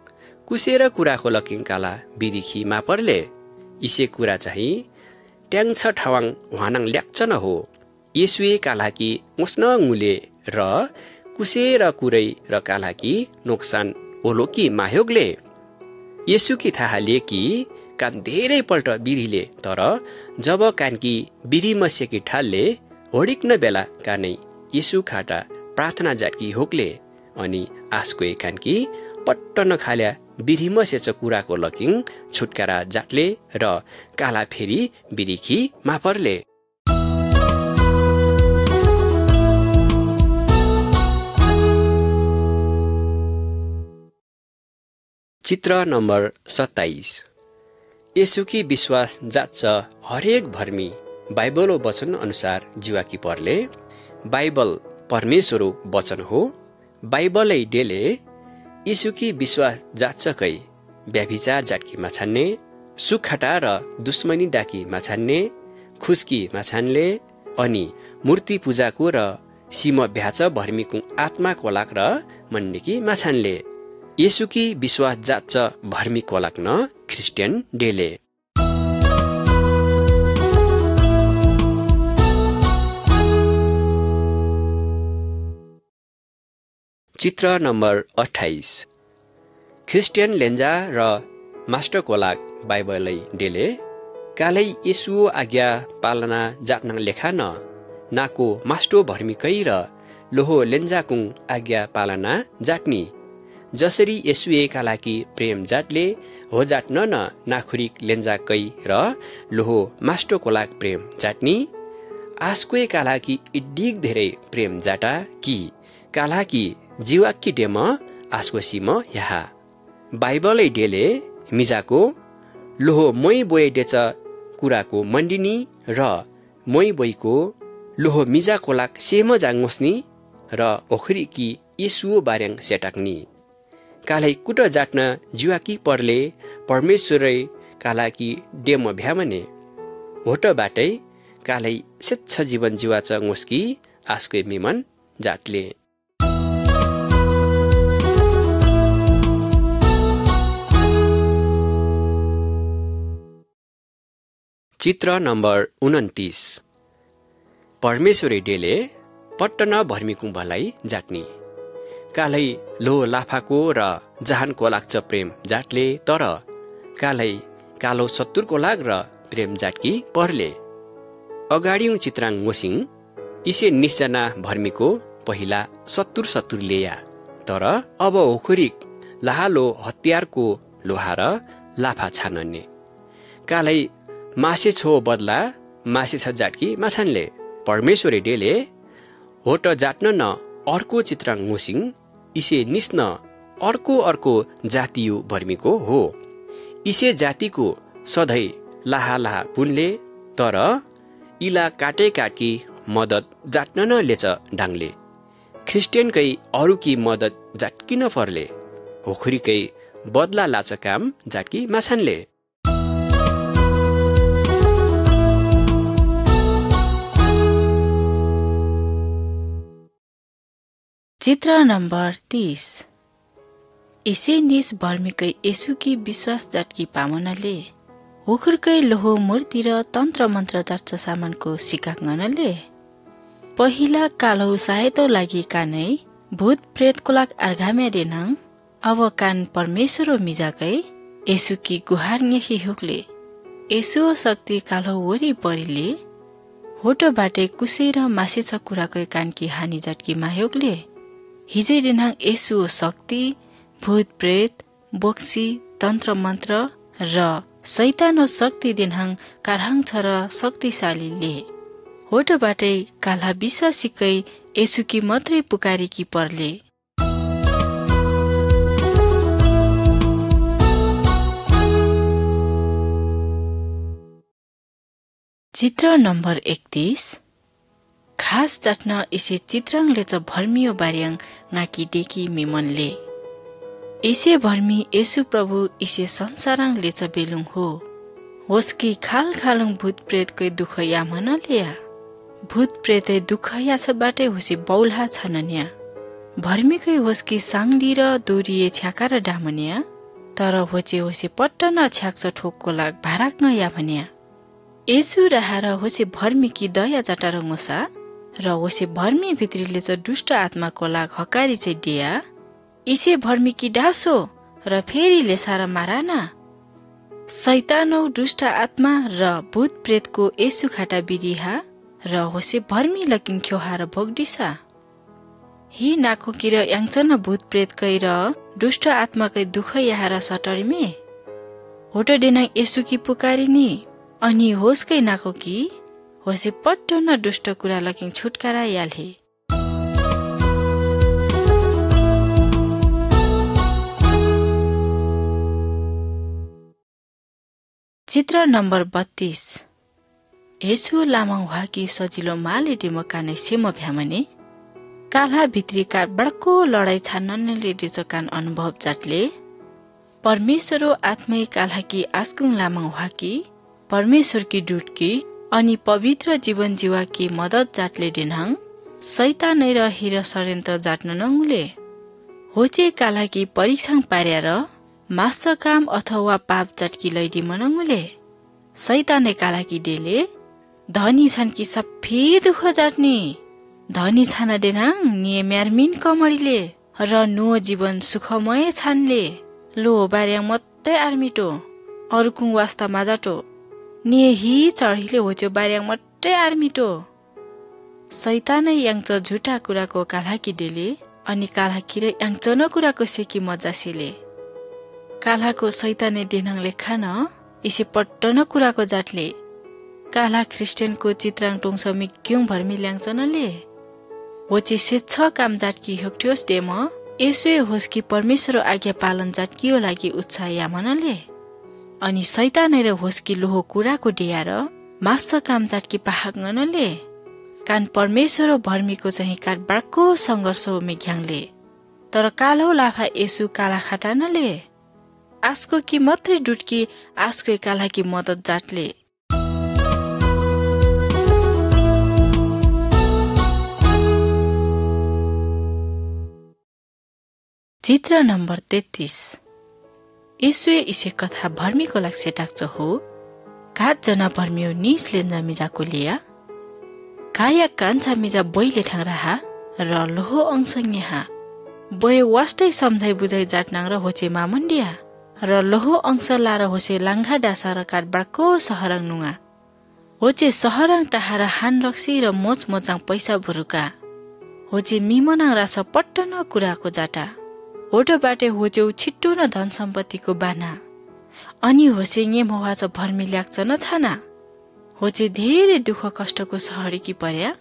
कुसेर कुराको लकिङ काला बिरिखी मापर्ले इसे कुरा चाहिँ ट्याङ्छ ठावाङ वानाङ ल्याक्चन हो। येसुए कालाकी मुस्न ङुले र कुसेर कुरै र कालाकी नोक्सान ओलोकी माह्योगले येसुकी थाहा लिएकी कान धेरै पल्ट बिरीले तर जब कानकी बिरी मस्यकी ठालले होडिक न बेला कानै येसु खाटा प्रार्थना जाटकी होक्ले अनि आस्कोए कानकी पट्ट नखाल्या बिरी मसेच कुराको लकिङ छुटकारा जाटले र काला फेरि बिरीखी मापर्ले। चित्र नम्बर 27। येसुकी विश्वास जाच्छ हरेक भर्मी बाइबलो वचन अनुसार जीवाकी पर्ले बाइबल परमेश्वरो वचन हो। बाइबलै डेले येसुकी विश्वास जाच्छकै व्याभिचार जाटकी माछान्ने सुखटा र दुश्मनी डाकी माछान्ने खुस्की माछान्ले अनि मूर्ति पूजाको र सीम भ्याच भर्मीको आत्मा कोलाक र मण्डिकी माछान्ले येसुकी विश्वास जाच्छ भर्मी कोलाक न ख्रिस्टियन डेले। चित्र नम्बर 28। ख्रिस्टियन लेन्जा र मास्टर कोलाक बाइबलै डेले कालै येसु आज्ञा पालना जाट्न लेखा न नाको मास्टो भर्मिकै र लोहो लेन्जाकुङ आज्ञा पालना जाट्नी जसरी येसुए कालाकी प्रेम जाटले हो जाट्न न नाखुरिक लेन्जाकै र लोहो मास्टो कोलाक प्रेम जाट्नी आस्कोए कालाकी इड्डिक धेरै प्रेम जाटा कि कालाकी जीवाकी डेम आस्को सीम यहाँ बाइबलै डेले मिजाको लोहो मै बोए डेच कुराको मण्डिनी र मोइ बोइको लोहो मिजा कोलाक सेम जाङ्गोस्नी र ओखरी कि येसुओ बार्याङ सेटाक्नी कालै कुट जाट्न जुवाकी पर्ले परमेश्वरै काला कि डेम भ्यामने होट बाटै कालै स्वेच्छ जीवन जुवाच ngोस्की आस्के मिमन जाटले। चित्र नम्बर 29 परमेश्वरी डेले पट्टन भर्मीकु भलाई जाट्नी कालै लो लाफाको र जहानको लाग्छ प्रेम जाटले तर कालै कालो सत्तुरको लाग र प्रेम जाटकी पर्ले अगाडिउँ चित्राङ मोसिङ इसे निश्चना भर्मीको पहिला सत्तुर लेया तर अब ओखुरिक लाहालो हतियारको लोहा र लाफा छानन्ने कालै मासे छो बदला मासे छ जाटकी माछानले परमेश्वरी डेले होट जाट्न न अर्को चित्राङ मोसिङ इसे निस्न अर्को जातियु भर्मीको हो इसे जातिको सधैँ लाहा पुनले तर इला काटकी मदत जाट्न न लेच डाङले ख्रिस्टियनकै अरूकी मदत जाटकिन पर्ले होखुरीकै बदला लाच काम जाटकी माछानले। चित्र नम्बर 30 इसे निस भर्मीकै येसुकी विश्वास जाटकी पामनले होखुरकै लोहो मूर्ति र तन्त्र मन्त्र जाट्छ सामानको सिकाक्नले पहिला कालो सहायता लागि कानै भूत प्रेतको लाग अर्घाम्या देनाङ अब कान परमेश्वर मिजाकै येसुकी गुहार न्याखी हुक्ले येसु शक्ति कालो वरी परिले होटो बाटे कुसे र मासे छ कुराकै कानकी हानि जाटकी मायोगले हिजै दिनाङ येसु शक्ति भूत प्रेत बोक्सी तन्त्र मन्त्र र शैतानो शक्ति दिनहाङ कारहाङ छ र शक्तिशालीले होटो बाटै काला विश्वासीकै येसुकी मात्रै पुकारीकी पर्ले। चित्र नम्बर 31 खास जाट्न इसे चित्राङले च भर्मियो बार्याङ नाकी डेकी मिमनले इसे भर्मी येसु प्रभु इसे संसाराङले च बेलुङ हो होस्की खाल खालुङ भूत प्रेतकै दुख या मनल्या भूत प्रेतै दुख या सबाटै होसी बौल्हा छनन्या भर्मीकै होस्की साङ्ली र दोरिए छ्याका र डामन्या तर होचे होसी पट्टन छ्याक्छ ठोकको लाग भाराक्न या भन्या येसु रहार होसी भर्मीकी दया जाटा रङोसा र होसी भर्मी भित्रीले च दुष्ट आत्माको लाग हकारी चाहिँ डिया इसे भर्मीकी डासो र फेरि लेसार माराना शैतानौ दुष्ट आत्मा र भूत प्रेतको येसु खाटा बिरिहा र होसे भर्मी लकिङ ख्योहार भोगडिसा हि नाको किर याङचन भूत प्रेतकै र दुष्ट आत्माकै दुख याहार सटरिमे होटो डेना येसुकी पुकारिनी अनि होसकै नाको कि होसे पट्टो न दुष्ट कुरा लकिङ छुटकारा याल्हे। चित्र नम्बर 32 येसु लामाङ वाकी सजिलो माले डिमकाने सेम भ्यामने काला भित्री का बडको लडाई छान्नले डिचकान अनुभव जाटले परमेश्वरो आत्मै कालाकी आस्कुङ लामाङ वाकी परमेश्वरकी डुटकी अनि पवित्र जीवन जीवाकी मदत जाटले दिनाङ शैतानै र हिर षड्यन्त्र जाट्न नङुले होचे कालाकी परीक्षण पार्यार मास्छ काम अथवा पाप जाटकी लैडी मनङुले शैतानै कालाकी डेले धनी छन् कि सफी दुख जाट्नी धनी छान देनाङ निये म्यारमिन कमडीले र नो जीवन सुखमय छानले लो बार्या मत्तै आर्मिटो अरुकुङ वास्ता माजाटो निये हि चढीले होच्यो बार्या मत्तै आर्मिटो शैतानै याङच झुटा कुराको कालाकी डेले अनि कालाकी र याङच न कुराको सेकी मजासेले कालाको शैताने देनाङले खान इसे पट्टन कुराको जाटले काला ख्रिस्टियनको चित्राङ टोङसमी क्यों भर्मी ल्याङचनले होचे सेच्छ काम जाटकी होक्ट्योस डेम यसुए होस्की परमेश्वर आज्ञा पालन जाटकियो लागि उत्साह यामनले अनि शैतानै र होस्की लोहो कुराको डियार मास्छ काम जाटकी पाहाक ngनले कान परमेश्वर भर्मीको चाहिँ काट बाडको संघर्ष मेघ्याङले तर कालो लाफा यसु काला खाटानले आस्को कि मात्रै डुटकी आस्को काला कि मदत जाटले। चित्र नम्बर 33 यसुए इसे कथा भर्मीको लाग्छ टाक्छ हो कात जना भर्मियो निस लेन्जा मिजाको लिया काया कान्छा मिजा बैले ठाङ राहा र लोहो अंसङ यहाँ बय वास्टै सम्झाइ बुझाइ जाटनाङ र होचे मामन्डिया र लोहो अंश लार होचे लाङ्घा डासा र काटबाडको सहरङ नुङा होचे सहरङ टाहा र हान रक्सी र मोच मोचाङ पैसा भुरुका होचे मिमनाङ रास पट्टन कुराको जाटा होटो बाटे होचेउ छिट्टो न धन सम्पत्तिको बाना अनि होसे गे मोहाच भर्मी ल्याक्छ न छाना होचे धेरै दुःख कष्टको सहरी कि पर्या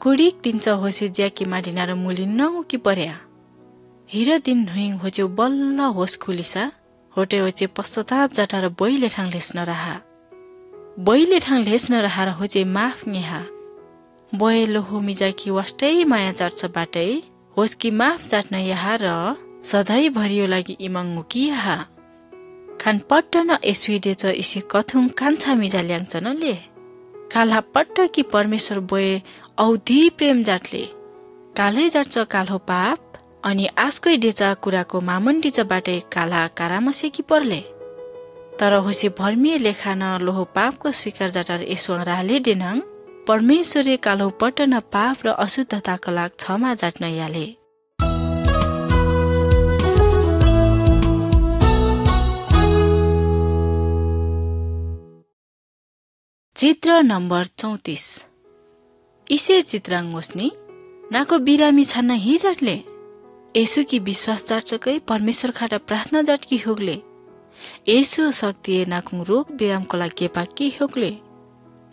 कुडिक दिन्छ होसे ज्याकी माडिना र मुली नगु कि पर्या हिर दिन नुइङ होचेउ बल्ल होस खुलिसा होटे होचे पश्चाताप जाटा र बैले ठाङ लेस्न रहा बैले ठाङ लेस्न रहा र होचे माफ नेहा बय लोहो मिजाकी वास्टै माया जाट्छ बाटै होसकी माफ जाट्न यहाँ र सधैँ भरियो लागि इमङ्गु कि यहाँ खान पट्ट न यसुइडे च इसे कथुङ कान्छा मिजा ल्याङ्छ नले काला पट्ट कि परमेश्वर बोए औधी प्रेम जाटले कालै जाट्छ कालो पाप अनि आस्कै डेचा कुराको मामन्डी च बाटे काला कारामसे कि पर्ले तर होसे भर्मिए लेखा न लोहो पापको स्वीकार जाटार यसुङ राले डेनाङ परमेश्वरले कालो पट्ट न पाप र अशुद्धताको लाग क्षमा जाट्न याले। चित्र नम्बर 34 इसे चित्राङ मोस्नी नाको बिरामी छान्न हिजाटले यसु कि विश्वास जाटकै परमेश्वर खाटा प्रार्थना जाटकी होगले यसु शक्ति नाकुङ रोग बिरामको लागि पाकी होगले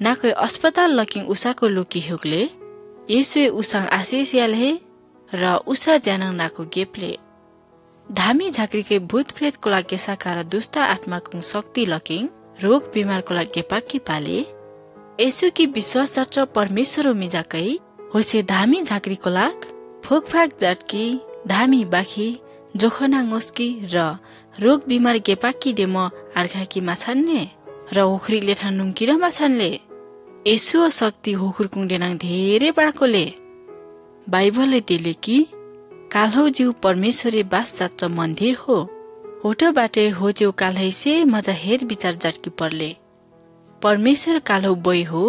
नाकै अस्पताल लकिङ उसाको लोकी होगले यसुए उसाङ आशिष याले र उसा ज्यानङ नाको गेपले धामी झाक्रीकै भूत प्रेतको लागि साकार दुष्ट आत्माको शक्ति लकिङ रोग बिमारको लागि पाकी पाले यसु कि विश्वास जाट परमेश्वर मिजाकै होसे धामी झाक्रीको लाग फोकफाक जाटकी धामी बाखी जोखना ngoski र रोग बिमार गेपाकी डेम आर्खाकी माछान्ने र ओखरीले ठानुङकी र माछान्ले यसु शक्ति होखुरकुङ डेनाङ धेरै बडाकोले बाइबलले देले कि काल्हौ जिउ परमेश्वरे बास जाच्च मन्दिर हो होटो बाटे हो जिउ काल्है से मजा हेर विचार जाटकी पर्ले परमेश्वर काल्हौ बोइ हो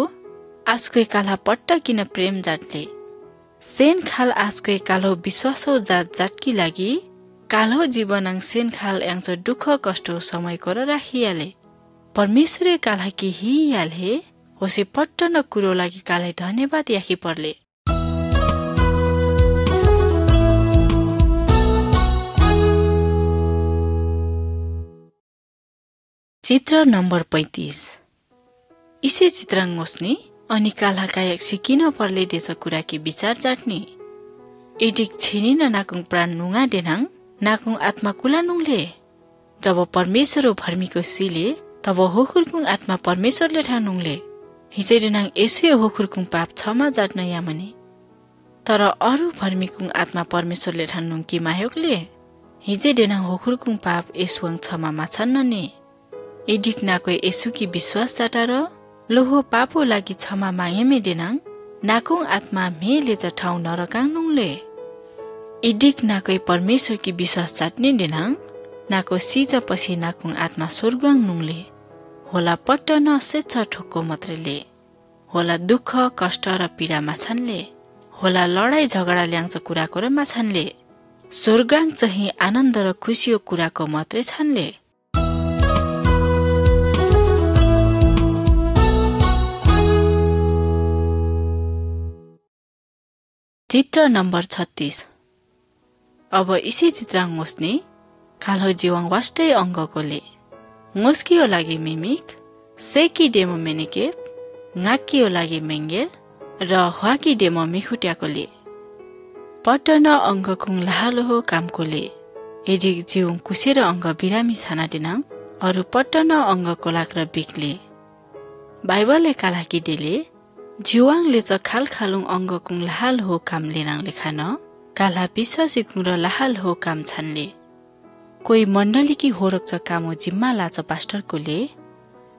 आस्कै काल्हा पट्ट किन प्रेम जाटले सेन खाल आस्कै काल्हौ विश्वासो जात जाटकी लागि काल्हौ जीवनाङ सेन खाल याङ्च दुःख कष्ट समय कर राखियाले परमेश्वरे काल्हा कि हियाले होसे पट्ट न कुरो लागि काल्है धन्यवाद याखी पर्ले। चित्र नम्बर 35 इसे चित्राङ मोस्नी अनि काल्हा कायक सिकिन पर्ले देश कुरा कि विचार जाट्ने एडिक छिनिन नाकुङ प्राण नुङा डेनाङ नाकुङ आत्मा कुला नुङले जब परमेश्वर भर्मीको सिले तब होखुरकुङ आत्मा परमेश्वरले ठानुङले हिजै डेनाङ यसुए होखुरकुङ पाप क्षमा जाट्न यामने तर अरु भर्मीकुङ आत्मा परमेश्वरले ठानुङ कि मायोकले हिजै डेनाङ होखुरकुङ पाप यसुङ क्षमा माछान्न ने एडिक नाको यसु कि विश्वास जाटा र लोहो पापो लागि क्षमा मागेमे डेनाङ नाकुङ आत्मा मेले च ठाउँ नरकाङ नुङले इडिक नाकै परमेश्वर कि विश्वास जाट्ने डेनाङ नाको सिज पछि नाकुङ आत्मा स्वर्गाङ नुङले होला पट्ट न सेच्छ ठोक्को मात्रले होला दुःख कष्ट र पीडा माछानले होला लडाई झगडा ल्याङ्छ कुराको र माछानले स्वर्गाङ चाहिँ आनन्द र खुसियो कुराको मात्रै छानले। चित्र नम्बर 36 अब इसे चित्राङ मोस्ने खालौ जीवाङ वास्टै अङ्गकोले ngoskiyo लागि मिमिक सेकी डेमो मेनेकेप ngakiyo लागि मेङ्गेल र हवाकी डेमो मिखुट्याकोले पटन अङ्गकुङ लाहालोहो कामकोले एडिक जिउ कुसेर अङ्ग बिरामी छाना डेनाङ अरु पटन अङ्गको लाग र बिकले बाइबलले कालाकी डेले जिवाङले च खालखालुङ अङ्गकुङ लाहाल हो काम लेनाङले खान काला विश्वासी कुङ र लाहाल हो काम छानले कोही मण्डलीकी होरक्छ कामो जिम्मा लाछ पास्टरकोले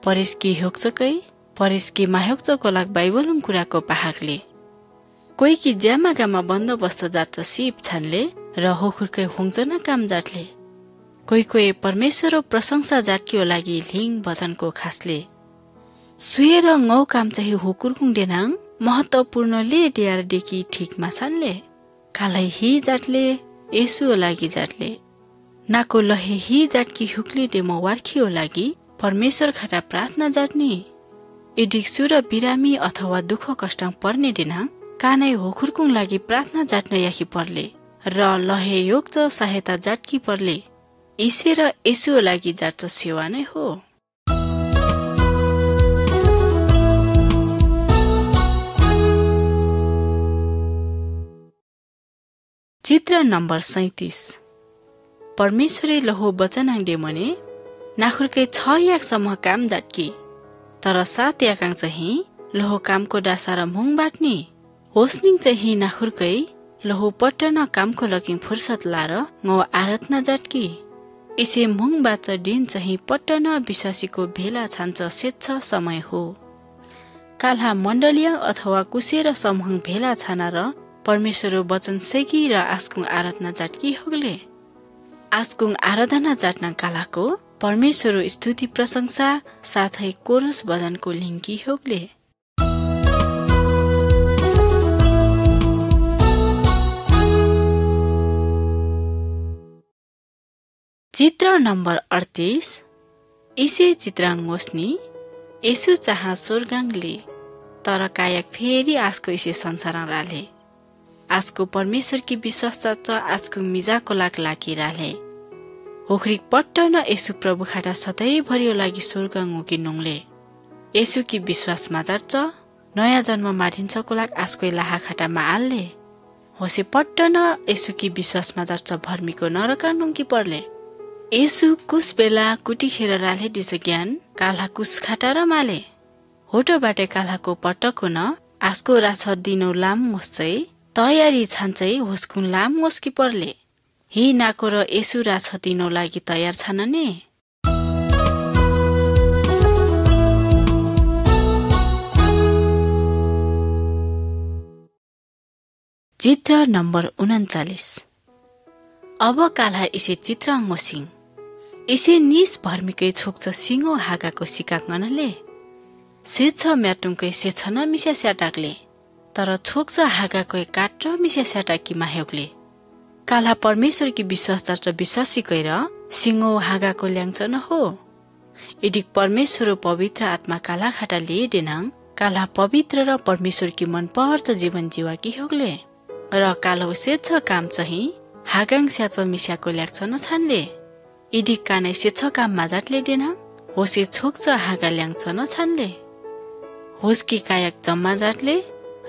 परेशकी होक्चकै परेशकी माहोक्चको लाग बाइबलुङ कुराको पाहाकले कोही कि ज्यामागामा बन्दोबस्त जान्छ सिप छानले र होखुरकै होङ्जना काम जाटले कोही परमेश्वर प्रशंसा जाटकियो लागि लिङ भजनको खासले सुएर ngौ काम चाहिँ होकुरकुङ डेनाङ महत्त्वपूर्णले डेयार डेकी ठिकमा छानले कालै हि जाटले यसुओ लागि जाटले नाको लहे हि जाटकी हुक्ले डेमो वार्खियो लागि परमेश्वर खाटा प्रार्थना जाट्ने इडिक सुर बिरामी अथवा दुःख कष्ट पर्ने डेनाङ कानै होखुरकुङ लागि प्रार्थना जाट्न याखी पर्ले र लहे योग्च सहायता जाटकी पर्ले इसे र यसुओ लागि जाट्छ सेवा नै हो। चित्र नम्बर 37 परमेश्वरी लहो बचनाङडे मने नाखुरकै 6 याकसम्म काम जाटकी तर 7 याकाङ चाहिँ लहो कामको डासा र मुङ बाट्ने होस्निङ चाहिँ नाखुरकै लहो पट्टन कामको लकिङ फुर्सद लार ngौ आराधना जाटकी इसे मुङ बाच दिन चाहिँ पट्टन विश्वासीको भेला छान्छ सेच्छ समय हो काल्हा मण्डलीय अथवा कुसेर समूह भेला छाना र परमेश्वर वचन सेकी र आस्कुङ आराधना जाटकी होगले आस्कुङ आराधना जाट्न कालाको परमेश्वर स्तुति प्रशंसा साथै कोरस भजनको लिङ्की होगले। चित्र नम्बर 38 इसे चित्राङ मोस्नी यसु चाह स्वर्गाङले तर कायक फेरि आस्को इसे संसार राले आजको परमेश्वर की विश्वास च आजको मिजाको लागी राले होखरिक पट्टन यसु प्रभु खाटा सधैँ भरियो लागि स्वर्गाङ कि नुङले यसु की विश्वास माजार्छ नयाँ जन्म मारिन्छको लाग आजको लाहा खाटामा आल्ले होसे पट्टन यसु की विश्वास माजार्छ भर्मीको नरका नुङकी पर्ले यसु कुस बेला कुटिखेर राले दिस ज्ञान काल्हा कुस खाटा र माले होटो बाटे काल्हाको पट्टको न आजको राछ दिनो लाम मोस्चै तयारी छान्छै होस्कुन लाम मोस्की पर्ले हि नाको र यसु राछ दिनो लागि तयार छान ने। चित्र नम्बर 39 अब काल्हा इसे चित्राङ मोसिङ इसे निस भर्मिकै छोक्छ सिङो हागाको सिकाङ्गनले सेछ म्याटुङकै सेछन मिस्या स्याटाकले तर छोक्छ हागाकै काट र मिस्या स्याटाकी माहेउकले काल्हा परमेश्वर की विश्वास जान्छ विश्वासी गएर सिङो हागाको ल्याङ्छ न हो इडिक परमेश्वर पवित्र आत्मा काला खाटा लिए देनाङ काल्हा पवित्र र परमेश्वर की मन पर्छ जीवन जीवाकी होगले र कालो सेछ काम चाहिँ हागाङ स्याच मिस्याको ल्याक्छ न छानले इडिक कानै सेछ काम माजाटले देनाङ होसे छोक्छ हागा ल्याङ्छ न छानले होस्की कायक जम्मा जाटले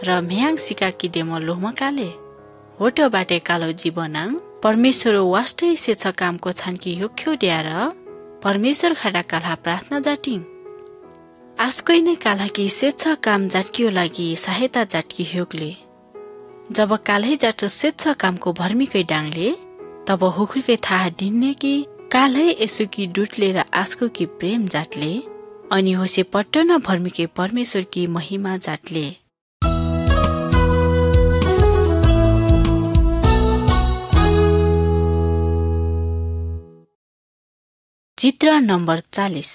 र म्याङ सिकाकी डेमो लोमकाले होटो बाटे कालो जीवनाङ परमेश्वर वास्टै सेछ कामको छानकी योख्यो ड्यार परमेश्वर खाडा काल्हा प्रार्थना जाटिङ आस्कै नै काल्हा कि सेछ काम जाटकियो लागि सहायता जाटकी होगले जब काल्है जाट सेछ कामको भर्मीकै डाङले तब हुखुरकै थाहा दिन्ने कि काल्है यसुकी डुटले र आस्को की प्रेम जाटले अनि होसे पट्टन भर्मीकै परमेश्वर की महिमा जाटले। चित्र नम्बर 40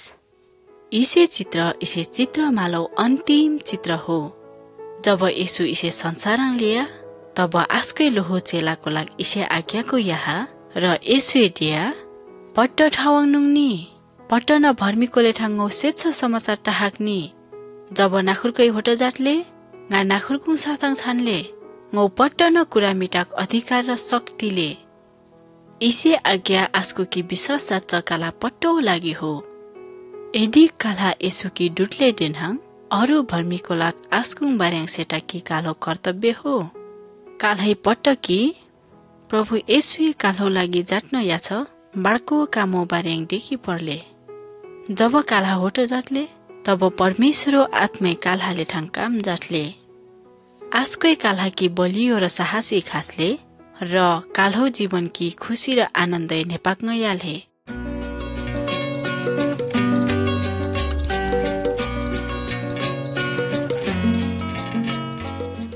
इसे चित्र मालौ अन्तिम चित्र हो जब यसु इसे संसारङ लिया तब आस्कै लोहो चेलाको लाग इसे आज्ञाको यहाँ र यसु दिया पट्ट ठावाङ नुङनी पट्टन भर्मीकोले ठाङ्गौ सेछ समाचार टाहाक्नी जब नाखुरकै होटो जाटले गा नाखुरकुङ साथाङ छानले ngौ पट्टन कुरा मिटाक अधिकार र शक्तिले इसे आज्ञा आस्को की विश्वास जाच काला पट्टो लागि हो एडी काला यसु की डुटले देनहाङ अरु भर्मीको लाग आस्कुङ बार्याङ सेटा की कालो कर्तव्य हो काल्है पट्टकी प्रभु यसुए काल्हो लागि जाट्न याछ बाडको कामो बार्याङ देखि पर्ले जब काल्हा होटो जाटले तब परमेश्वर आत्मै काल्हाले ठाङ्काम जाट्ले आजकै काल्हाकी बलियो र साहसी खासले र काल्हो जीवनकी खुसी र आनन्द नेपाक्न याल्हे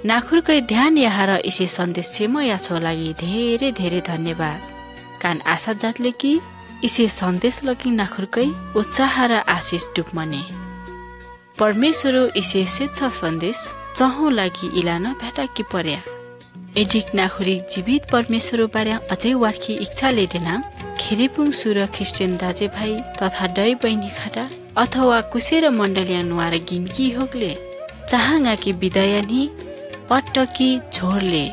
नाखुरकै ध्यान यहाँ र इसे सन्देश सेम याछो लागि धेरै धेरै धन्यवाद कान आशा जाट्ले कि इसे सन्देश लगी नाखुरकै उत्साह र आशिष डुबमने परमेश्वर इसे शिक्षा सन्देश चहु लागि इलान भेटा कि पर्या एडिक नाखुरी जीवित परमेश्वर बारे अझै वार्खी इच्छाले देना खेरेपुङ सुर ख्रिस्टियन दाजे भाइ तथा दै बहिनी खाटा अथवा कुसेर मण्डलिया नुहार गिन्की होगले चाहँगा कि विदायनी पट्टकी झोरले